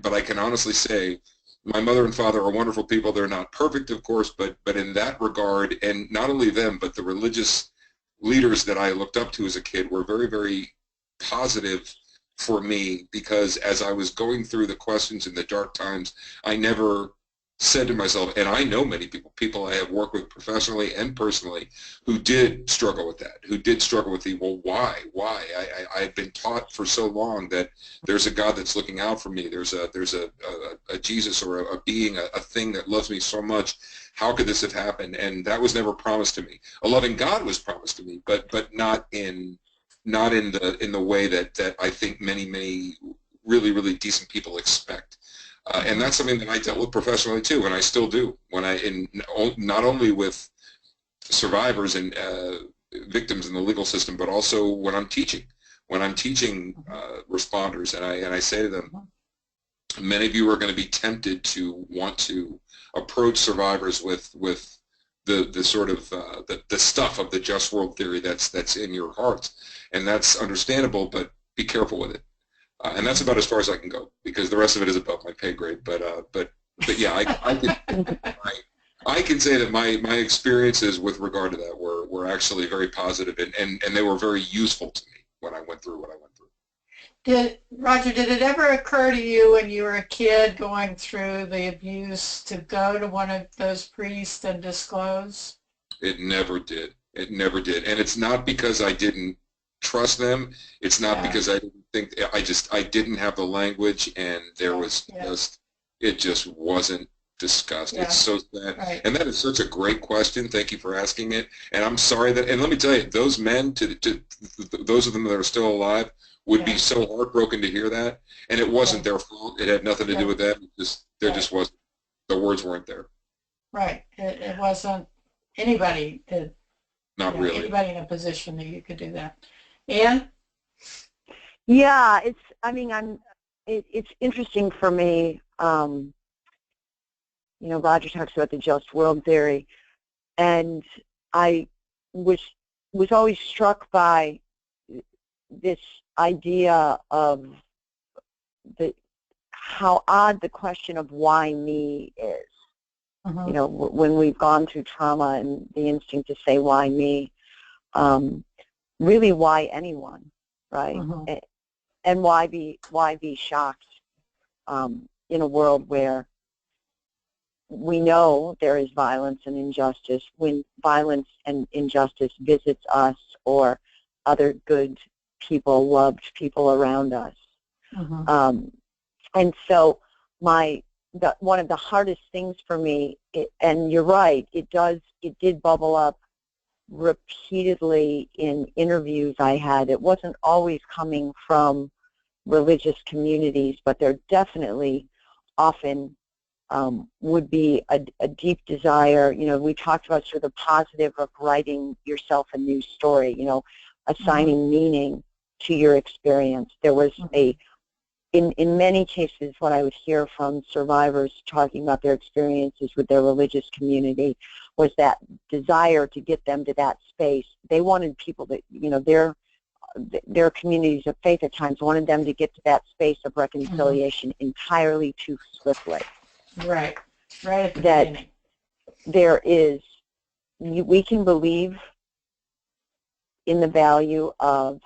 I can honestly say my mother and father are wonderful people. They're not perfect, of course, but in that regard, and not only them, but the religious leaders that I looked up to as a kid were very, very positive for me, because as I was going through the questions in the dark times, I never said to myself, and I know many people I have worked with professionally and personally, who did struggle with that, who did struggle with well, why? I've been taught for so long that there's a God that's looking out for me. There's a Jesus, or a being, a thing that loves me so much. How could this have happened? And that was never promised to me. A loving God was promised to me, but not in the way that I think many really, really decent people expect. And that's something that I dealt with professionally too, and I still do. Not only with survivors and victims in the legal system, but also when I'm teaching. When I'm teaching responders, and I say to them, many of you are going to be tempted to want to approach survivors with the sort of the stuff of the just world theory that's in your hearts, and that's understandable. But be careful with it. And that's about as far as I can go, because the rest of it is above my pay grade. But yeah, I can say that my experiences with regard to that were actually very positive, and they were very useful to me when I went through what I went through. Roger, did it ever occur to you when you were a kid going through the abuse to go to one of those priests and disclose? It never did. It never did. And it's not because I didn't trust them. It's not Yeah. because I didn't think, I didn't have the language, and there was it just wasn't discussed. Yeah. It's so sad. Right. And that is such a great question. Thank you for asking it. And I'm sorry that, and let me tell you, those men, to those of them that are still alive, would be so heartbroken to hear that. And it wasn't their fault. It had nothing to do with that. There just wasn't, the words weren't there. Right. It wasn't anybody Not really. anybody in a position that you could do that. Anne? Yeah, it's interesting for me. Roger talks about the just world theory, and I was always struck by this idea of how odd the question of why me is. When we've gone through trauma and the instinct to say why me, really why anyone, right? And why be shocked in a world where we know there is violence and injustice, when violence and injustice visits us or other good people, loved people around us. And so one of the hardest things for me, and you're right, it did bubble up repeatedly in interviews I had. It wasn't always coming from religious communities, but there definitely often would be a deep desire. We talked about sort of the positive of writing yourself a new story, assigning meaning to your experience. There was in many cases, what I would hear from survivors talking about their experiences with their religious community was that desire to get them to that space. They wanted people that, their communities of faith at times wanted them to get to that space of reconciliation entirely too swiftly. Right at the that beginning. There is, we can believe in the value of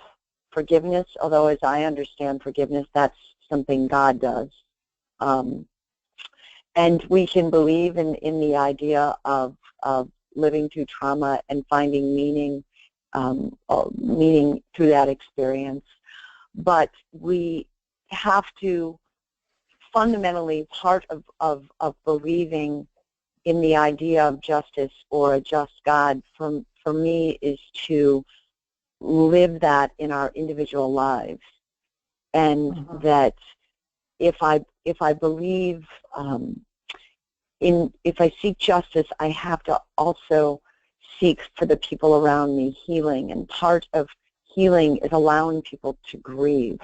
forgiveness, although as I understand forgiveness, that's something God does. And we can believe in the idea of living through trauma and finding meaning through that experience. But we have to fundamentally, part of believing in the idea of justice or a just God for me is to live that in our individual lives. And that if I believe if I seek justice, I have to also seek for the people around me healing. And part of healing is allowing people to grieve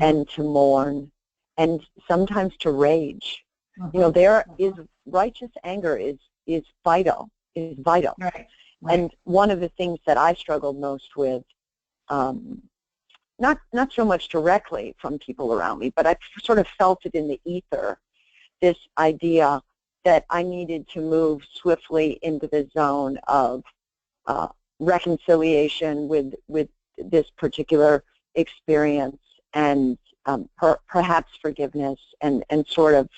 and to mourn and sometimes to rage. There is righteous anger is vital. Right. And one of the things that I struggled most with, not so much directly from people around me, but I sort of felt it in the ether, this idea that I needed to move swiftly into the zone of reconciliation with this particular experience and perhaps forgiveness and sort of,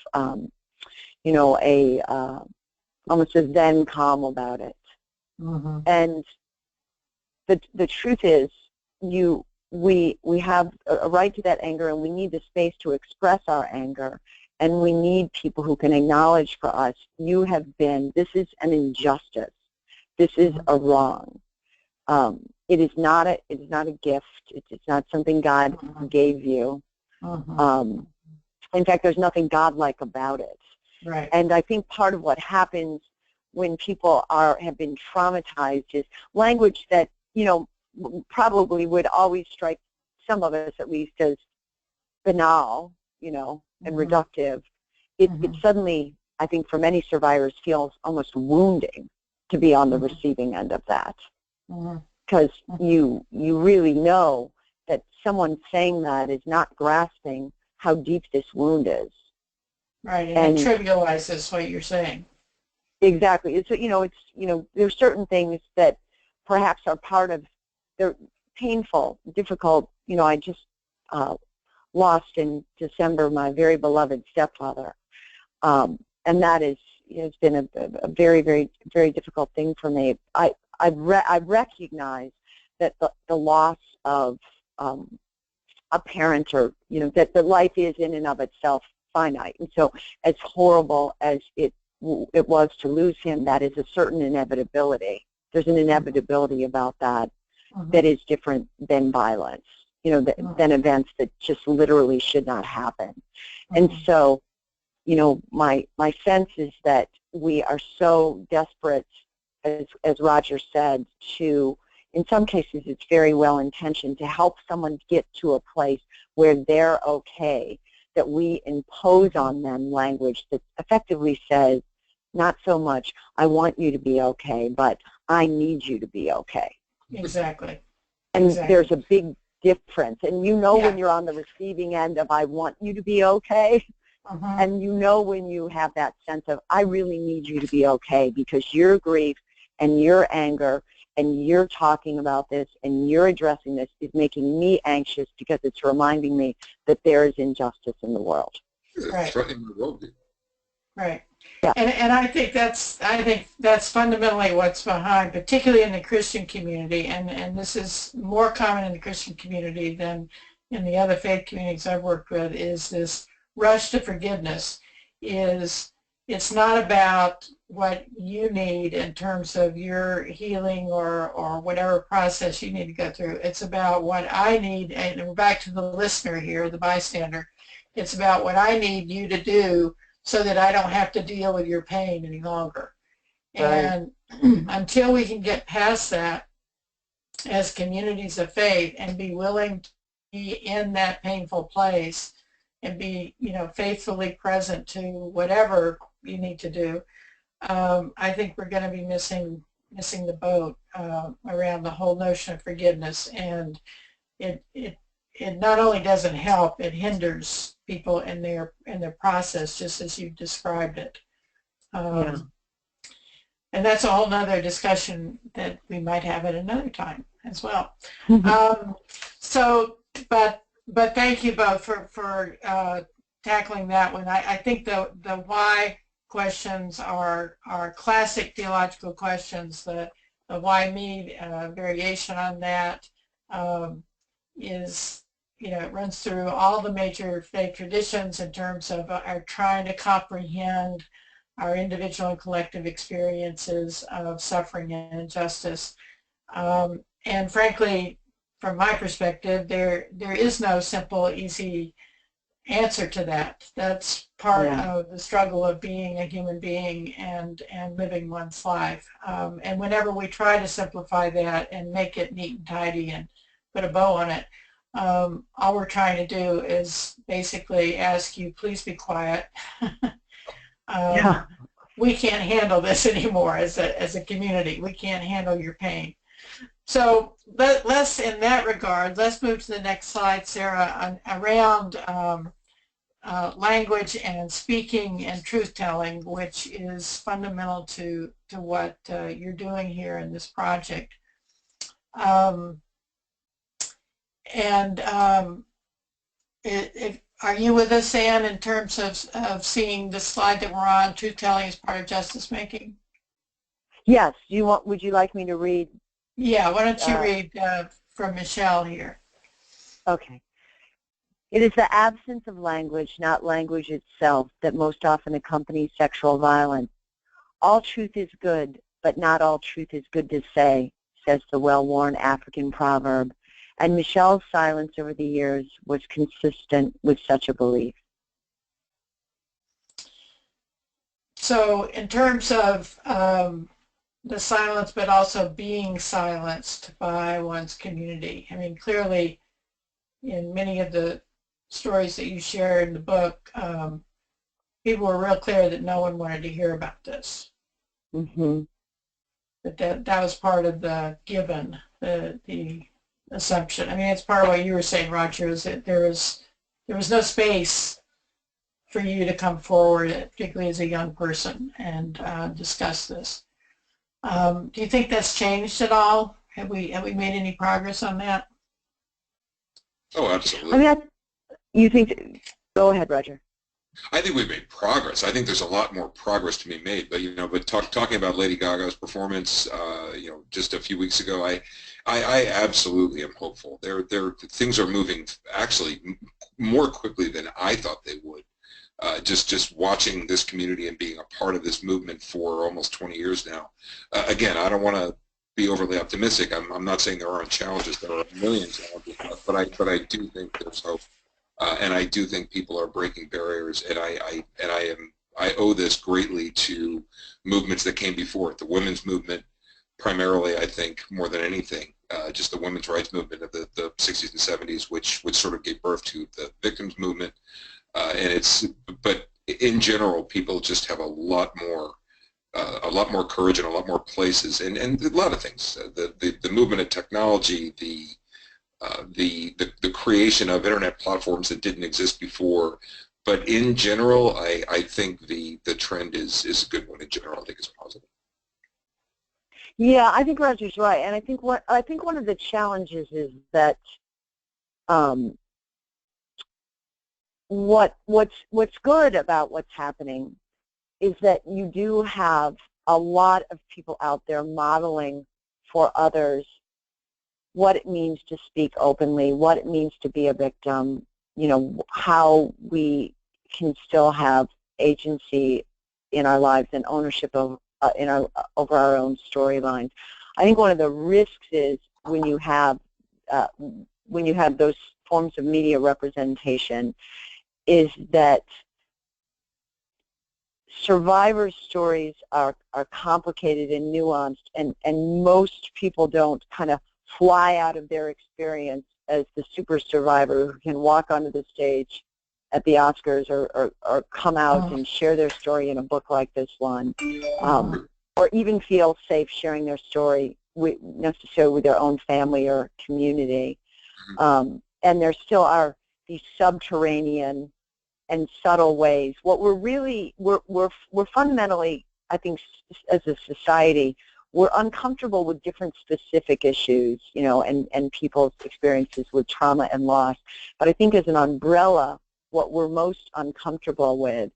almost a Zen calm about it. And the truth is, we have a right to that anger, and we need the space to express our anger, and we need people who can acknowledge for us, this is an injustice, this is a wrong. It is not a gift. It's not something God gave you. In fact, there's nothing godlike about it. Right. And I think part of what happens when people have been traumatized is language that, probably would always strike some of us at least as banal, and reductive. It suddenly, I think for many survivors, feels almost wounding to be on the receiving end of that. Because you really know that someone saying that is not grasping how deep this wound is. Right, and it trivializes what you're saying. Exactly. There's certain things that perhaps are part of, they're painful, difficult. lost in December my very beloved stepfather, and that has been a very, very, very difficult thing for me. I recognize that the loss of a parent, or that the life is in and of itself finite, and so as horrible as it was to lose him, that is a certain inevitability. There's an inevitability about that that is different than violence, than events that just literally should not happen. And so, my sense is that we are so desperate, as Roger said, to, in some cases it's very well intentioned, to help someone get to a place where they're okay, that we impose on them language that effectively says, not so much, I want you to be okay, but I need you to be okay. Exactly. And exactly. There's a big difference. And when you're on the receiving end of I want you to be okay, and when you have that sense of I really need you to be okay because your grief and your anger and you're talking about this and you're addressing this is making me anxious because it's reminding me that there is injustice in the world. Right. Right. Yeah. And I think that's fundamentally what's behind, particularly in the Christian community, and this is more common in the Christian community than in the other faith communities I've worked with, is this rush to forgiveness. It's not about what you need in terms of your healing or whatever process you need to go through. It's about what I need, and we're back to the listener here, the bystander. It's about what I need you to do so that I don't have to deal with your pain any longer. Right. And until we can get past that as communities of faith and be willing to be in that painful place and be, faithfully present to whatever you need to do, I think we're going to be missing the boat around the whole notion of forgiveness. And it not only doesn't help, it hinders people in their process, just as you described it. And that's a whole nother discussion that we might have at another time as well. But thank you both for tackling that one. I think the why questions are classic theological questions. The why me variation on that is, it runs through all the major faith traditions in terms of our trying to comprehend our individual and collective experiences of suffering and injustice. And frankly, from my perspective, there is no simple, easy answer to that. That's part of the struggle of being a human being and living one's life. And whenever we try to simplify that and make it neat and tidy and put a bow on it, all we're trying to do is basically ask you, please be quiet. We can't handle this anymore as a community. We can't handle your pain. So let's, in that regard, let's move to the next slide, Sarah, around language and speaking and truth-telling, which is fundamental to what you're doing here in this project. Are you with us, Anne, in terms of seeing the slide that we're on, truth-telling as part of justice making? Yes. Would you like me to read? Yeah, why don't you read from Michelle here? Okay. It is the absence of language, not language itself, that most often accompanies sexual violence. All truth is good, but not all truth is good to say, says the well-worn African proverb. And Michelle's silence over the years was consistent with such a belief. So in terms of the silence, but also being silenced by one's community, I mean, clearly in many of the stories that you share in the book, people were real clear that no one wanted to hear about this. That was part of the given, the assumption. I mean, it's part of what you were saying, Roger, is that there was no space for you to come forward, particularly as a young person, and discuss this. Do you think that's changed at all? Have we made any progress on that? Oh, I absolutely. mean, you think, go ahead, Roger. I think we've made progress. I think there's a lot more progress to be made. But talking about Lady Gaga's performance, just a few weeks ago, I absolutely am hopeful. Things are moving actually more quickly than I thought they would. Just watching this community and being a part of this movement for almost 20 years now. Again, I don't want to be overly optimistic. I'm not saying there aren't challenges. There are a million challenges, but I do think there's hope. And I do think people are breaking barriers, and I owe this greatly to movements that came before it. The women's movement, primarily, I think, more than anything, just the women's rights movement of the 60s and 70s, which sort of gave birth to the victims movement. But in general, people just have a lot more courage and a lot more places, and a lot of things. The movement of technology, the creation of internet platforms that didn't exist before. But in general, I think the trend is a good one in general. I think it's positive. Yeah, I think Roger's right, and I think one of the challenges is that what's good about what's happening is that you do have a lot of people out there modeling for others what it means to speak openly, what it means to be a victim, how we can still have agency in our lives and ownership of over our own storylines. I think one of the risks is when you have those forms of media representation is that survivors' stories are complicated and nuanced, and most people don't kind of fly out of their experience as the super survivor who can walk onto the stage at the Oscars or come out and share their story in a book like this one, or even feel safe sharing their story necessarily with their own family or community. And there still are these subterranean and subtle ways. What we're fundamentally, I think, as a society, we're uncomfortable with different specific issues, and people's experiences with trauma and loss. But I think as an umbrella, what we're most uncomfortable with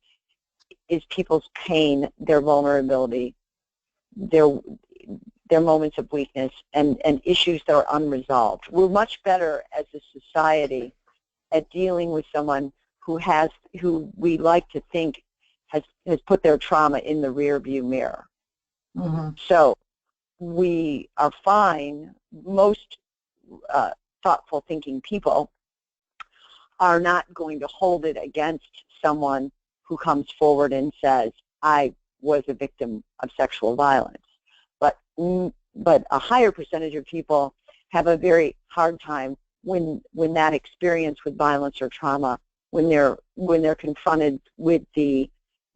is people's pain, their vulnerability, their moments of weakness, and issues that are unresolved. We're much better as a society at dealing with someone who we like to think has put their trauma in the rearview mirror. So we are fine. Most thoughtful thinking people are not going to hold it against someone who comes forward and says, I was a victim of sexual violence. But a higher percentage of people have a very hard time when that experience with violence or trauma, when they're confronted with the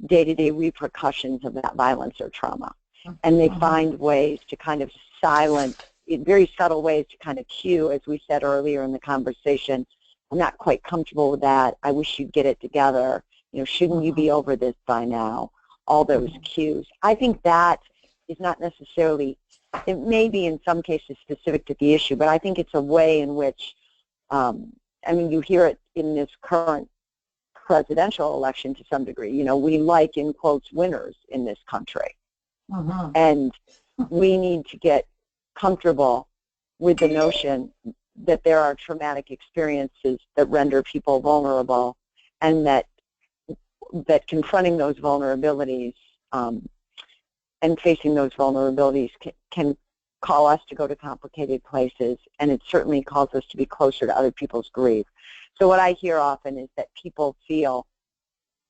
day-to-day repercussions of that violence or trauma. And they find ways to kind of silence, very subtle ways to kind of cue, as we said earlier in the conversation, I'm not quite comfortable with that, I wish you'd get it together, shouldn't you be over this by now, all those cues. I think that is not necessarily, it may be in some cases specific to the issue, but I think it's a way in which, you hear it in this current presidential election to some degree, we like, in quotes, winners in this country. And we need to get comfortable with the notion that there are traumatic experiences that render people vulnerable, and that confronting those vulnerabilities and facing those vulnerabilities can call us to go to complicated places, and it certainly calls us to be closer to other people's grief. So what I hear often is that people feel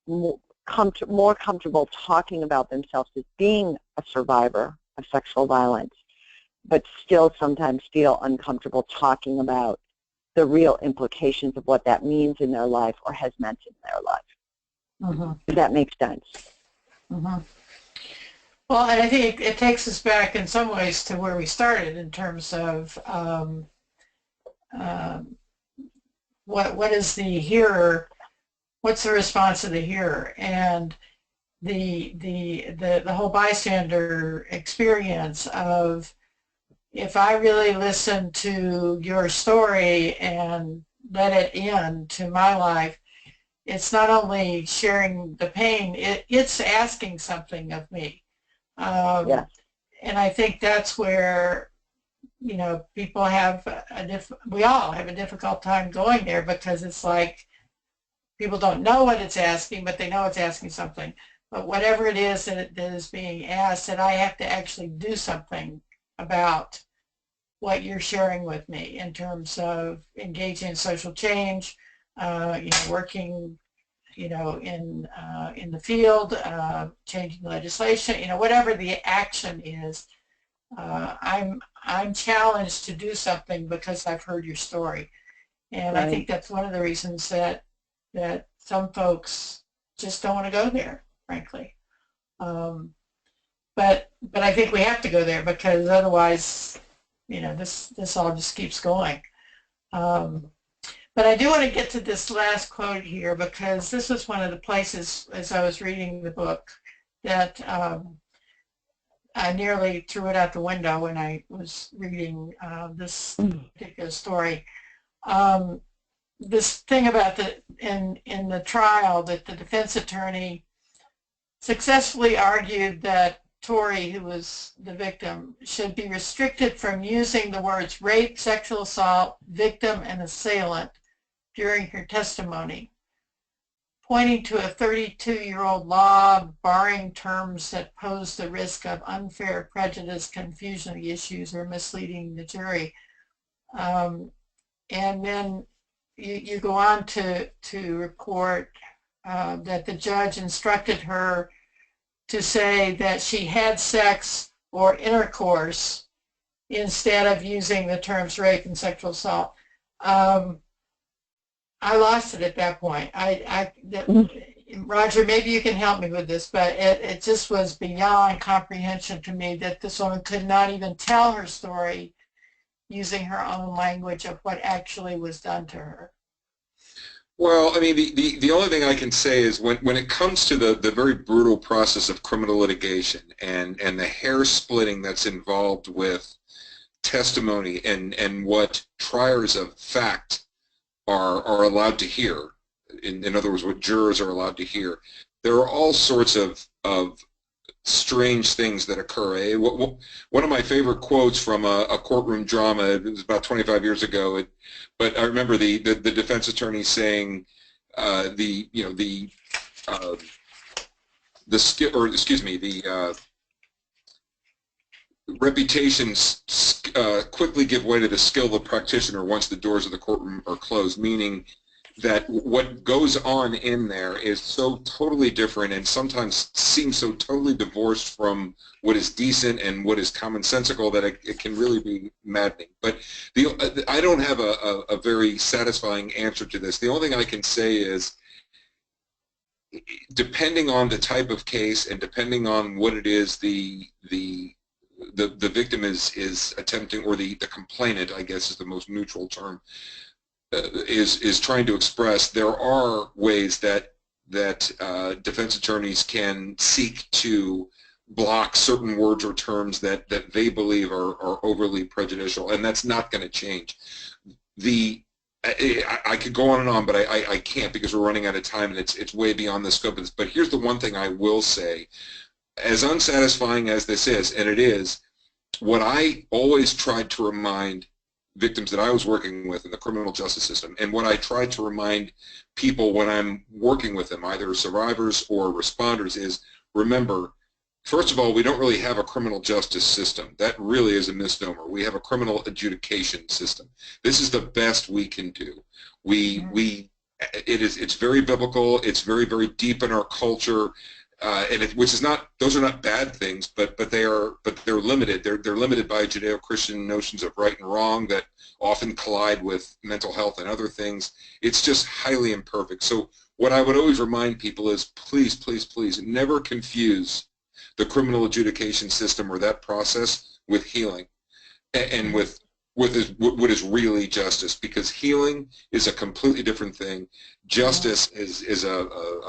more comfortable talking about themselves as being a survivor of sexual violence, but still sometimes feel uncomfortable talking about the real implications of what that means in their life or has meant in their life. Does that make sense? Well, and I think it takes us back in some ways to where we started in terms of what is the hearer, what's the response of the hearer, and the whole bystander experience of, if I really listen to your story and let it in to my life, it's not only sharing the pain, it's asking something of me. Yes. And I think that's where, you know, people have we all have a difficult time going there, because it's like people don't know what it's asking, but they know it's asking something. But whatever it is that is being asked, that I have to actually do something about what you're sharing with me in terms of engaging in social change, you know, working, you know, in the field, changing legislation, you know, whatever the action is. I'm challenged to do something because I've heard your story, and I think that's one of the reasons that some folks just don't want to go there, frankly. But I think we have to go there, because otherwise, you know, this all just keeps going. But I do want to get to this last quote here, because this was one of the places, as I was reading the book, that I nearly threw it out the window when I was reading this particular story. This thing about in the trial, that the defense attorney successfully argued that Tori, who was the victim, should be restricted from using the words rape, sexual assault, victim, and assailant during her testimony, pointing to a 32-year-old law barring terms that pose the risk of unfair prejudice, confusion of the issues, or misleading the jury. And then you go on to report that the judge instructed her to say that she had sex or intercourse instead of using the terms rape and sexual assault. I lost it at that point. Roger, maybe you can help me with this, but it just was beyond comprehension to me that this woman could not even tell her story using her own language of what actually was done to her. Well, I mean, the only thing I can say is when it comes to the very brutal process of criminal litigation and the hair splitting that's involved with testimony and what triers of fact are allowed to hear, in other words, what jurors are allowed to hear, there are all sorts of strange things that occur. One of my favorite quotes from a courtroom drama, it was about 25 years ago, but I remember the defense attorney saying the reputations quickly give way to the skill of the practitioner once the doors of the courtroom are closed, meaning that what goes on in there is so totally different and sometimes seems so totally divorced from what is decent and what is commonsensical that it can really be maddening. But I don't have a very satisfying answer to this. The only thing I can say is, depending on the type of case and depending on what it is the victim is attempting, or the complainant, I guess is the most neutral term, is trying to express, there are ways that defense attorneys can seek to block certain words or terms that they believe are overly prejudicial, and that's not going to change. I could go on and on, but I can't, because we're running out of time and it's way beyond the scope of this. But here's the one thing I will say. As unsatisfying as this is, and it is, what I always tried to remind victims that I was working with in the criminal justice system, and what I try to remind people when I'm working with them, either survivors or responders, is, remember, first of all, we don't really have a criminal justice system. That really is a misnomer. We have a criminal adjudication system. This is the best we can do. It's very biblical. It's very, very deep in our culture. Which is not; those are not bad things, but they're limited. They're limited by Judeo-Christian notions of right and wrong that often collide with mental health and other things. It's just highly imperfect. So what I would always remind people is, please, please, please, never confuse the criminal adjudication system or that process with healing and with what is really justice, because healing is a completely different thing. Justice is a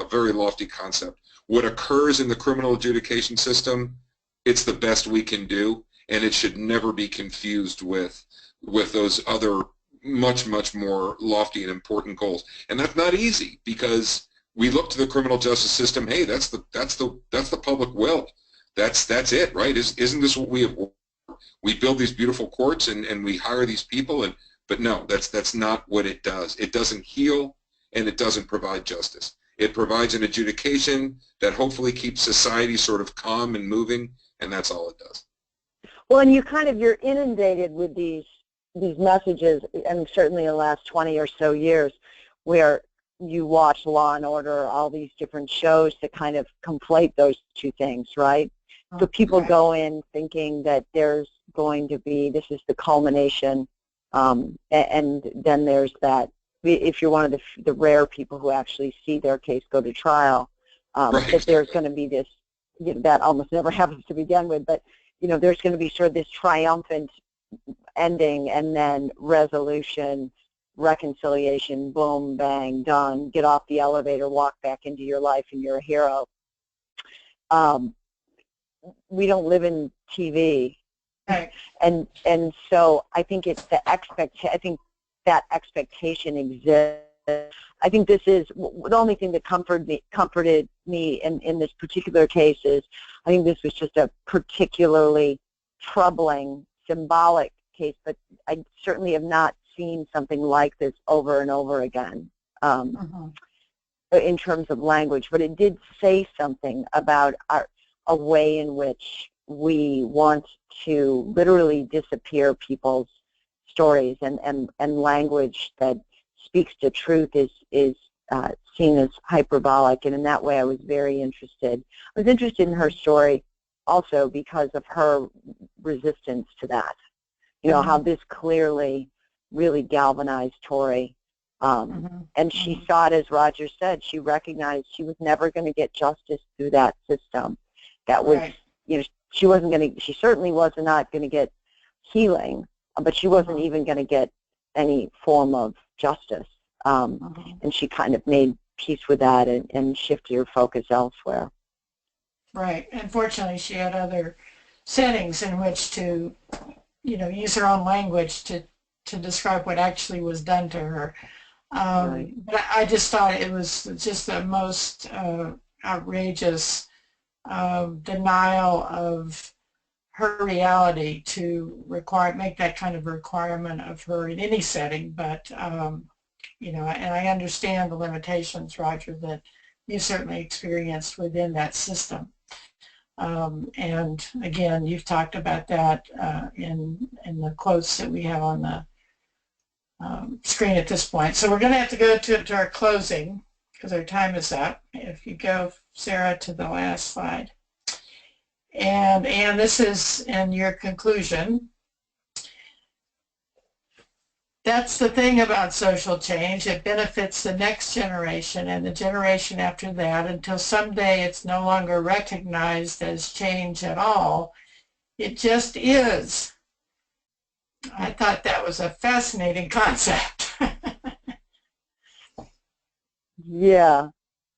very lofty concept. What occurs in the criminal adjudication system, it's the best we can do, and it should never be confused with those other much, much more lofty and important goals. And that's not easy because we look to the criminal justice system. Hey, that's the public will. That's it, right? Isn't this what we build these beautiful courts and we hire these people? But no, that's not what it does. It doesn't heal and it doesn't provide justice. It provides an adjudication that hopefully keeps society sort of calm and moving, and that's all it does. Well, and you're inundated with these messages, and certainly in the last 20 or so years, where you watch Law and Order, all these different shows that kind of conflate those two things, right? So people go in thinking that there's going to be, this is the culmination, and then there's that, if you're one of the rare people who actually see their case go to trial, that there's going to be this, that almost never happens to begin with, but there's going to be sort of this triumphant ending and then resolution, reconciliation, boom, bang, done, get off the elevator, walk back into your life, and you're a hero. We don't live in TV. Right. And so I think it's I think that expectation exists. I think this is the only thing that comforted me in this particular case is I think this was just a particularly troubling, symbolic case, but I certainly have not seen something like this over and over again in terms of language. But it did say something about a way in which we want to literally disappear people's stories, and language that speaks to truth is seen as hyperbolic, and in that way I was very interested. I was interested in her story also because of her resistance to that. How this clearly really galvanized Tori, and she saw it, as Roger said, she recognized she was never going to get justice through that system. That was, she certainly was not going to get healing, but she wasn't even going to get any form of justice. And she kind of made peace with that and shifted her focus elsewhere. Right. Unfortunately, she had other settings in which to, use her own language to describe what actually was done to her. But I just thought it was just the most outrageous denial of her reality to make that kind of requirement of her in any setting. But and I understand the limitations, Roger, that you certainly experienced within that system. And again, you've talked about that in the quotes that we have on the screen at this point. So we're going to have to go to our closing because our time is up. If you go, Sarah, to the last slide. And this is in your conclusion. That's the thing about social change. It benefits the next generation and the generation after that until someday it's no longer recognized as change at all. It just is. I thought that was a fascinating concept. Yeah.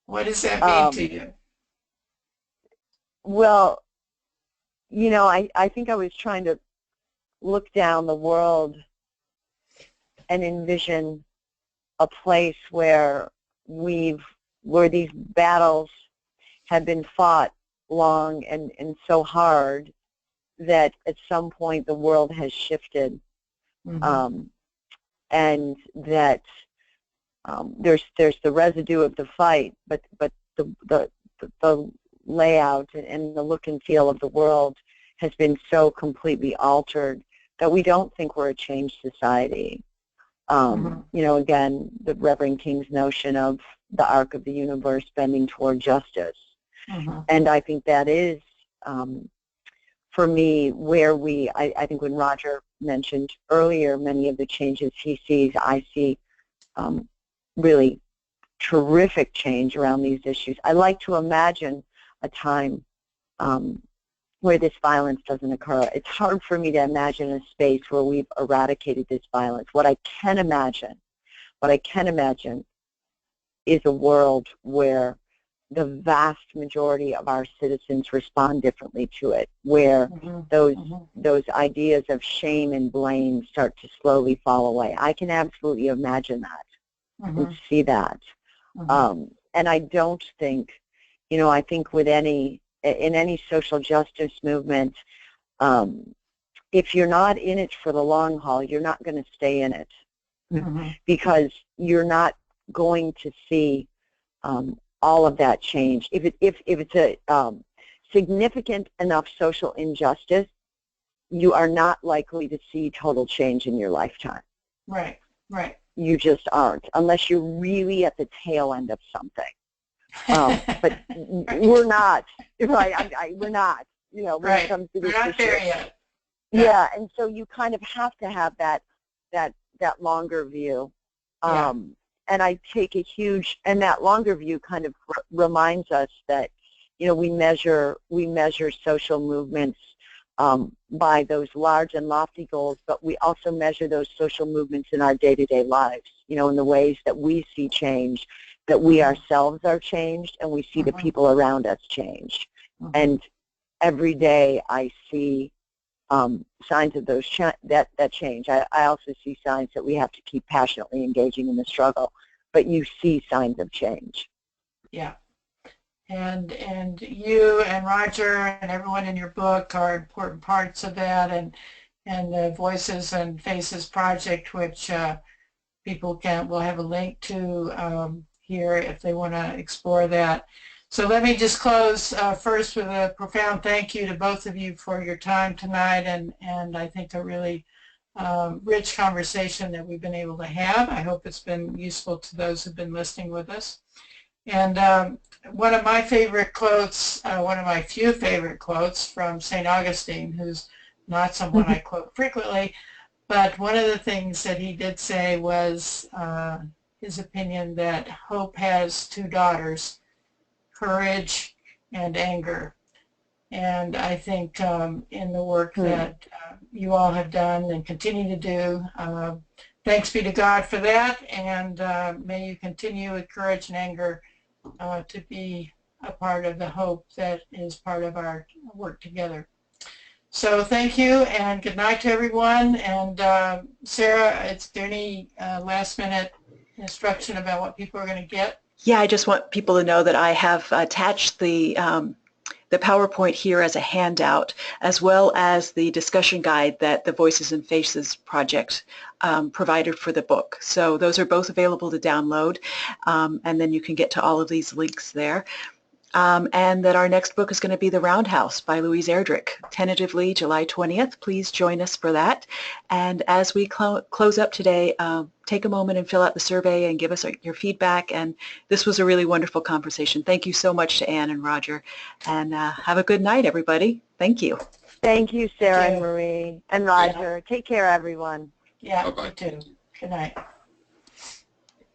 What does that mean to you? Well, I think I was trying to look down the world and envision a place where these battles have been fought long and so hard that at some point the world has shifted, and that there's the residue of the fight, but the layout and the look and feel of the world has been so completely altered that we don't think we're a changed society. Again, the Reverend King's notion of the arc of the universe bending toward justice. And I think that is, for me, where I think when Roger mentioned earlier many of the changes he sees, I see really terrific change around these issues. I like to imagine a time where this violence doesn't occur. It's hard for me to imagine a space where we've eradicated this violence. What I can imagine is a world where the vast majority of our citizens respond differently to it, where those ideas of shame and blame start to slowly fall away. I can absolutely imagine that and see that. And I don't think, you know, I think with in any social justice movement, if you're not in it for the long haul, you're not going to stay in it because you're not going to see all of that change. If it's a significant enough social injustice, you are not likely to see total change in your lifetime. Right, right. You just aren't, unless you're really at the tail end of something. But we're not, right? We're not, you know, when it comes to this issue. We're not there yet. Yeah, and so you kind of have to have that longer view. And I take and that longer view kind of reminds us that, you know, we measure social movements by those large and lofty goals, but we also measure those social movements in our day-to-day lives, you know, in the ways that we see change, that we ourselves are changed, and we see the people around us change. And every day I see signs of those that change. I also see signs that we have to keep passionately engaging in the struggle, but you see signs of change. Yeah. And you and Roger and everyone in your book are important parts of that, and the Voices and Faces project, which people will have a link to here if they want to explore that. So let me just close first with a profound thank you to both of you for your time tonight, and I think a really rich conversation that we've been able to have. I hope it's been useful to those who've been listening with us. And one of my favorite quotes, one of my few favorite quotes from St. Augustine, who's not someone I quote frequently, but one of the things that he did say was his opinion that hope has two daughters, courage and anger. And I think in the work that you all have done and continue to do, thanks be to God for that, and may you continue with courage and anger to be a part of the hope that is part of our work together. So thank you, and good night to everyone. And Sarah, is there any last minute instruction about what people are going to get? Yeah, I just want people to know that I have attached the PowerPoint here as a handout, as well as the discussion guide that the Voices and Faces project provided for the book. So those are both available to download, and then you can get to all of these links there. And that our next book is going to be The Roundhouse by Louise Erdrich, tentatively July 20th. Please join us for that. And as we close up today, take a moment and fill out the survey and give us your feedback. And this was a really wonderful conversation. Thank you so much to Anne and Roger. And have a good night, everybody. Thank you. Thank you, Sarah and Marie and Roger. Take care, everyone. Yeah, you too. Good night.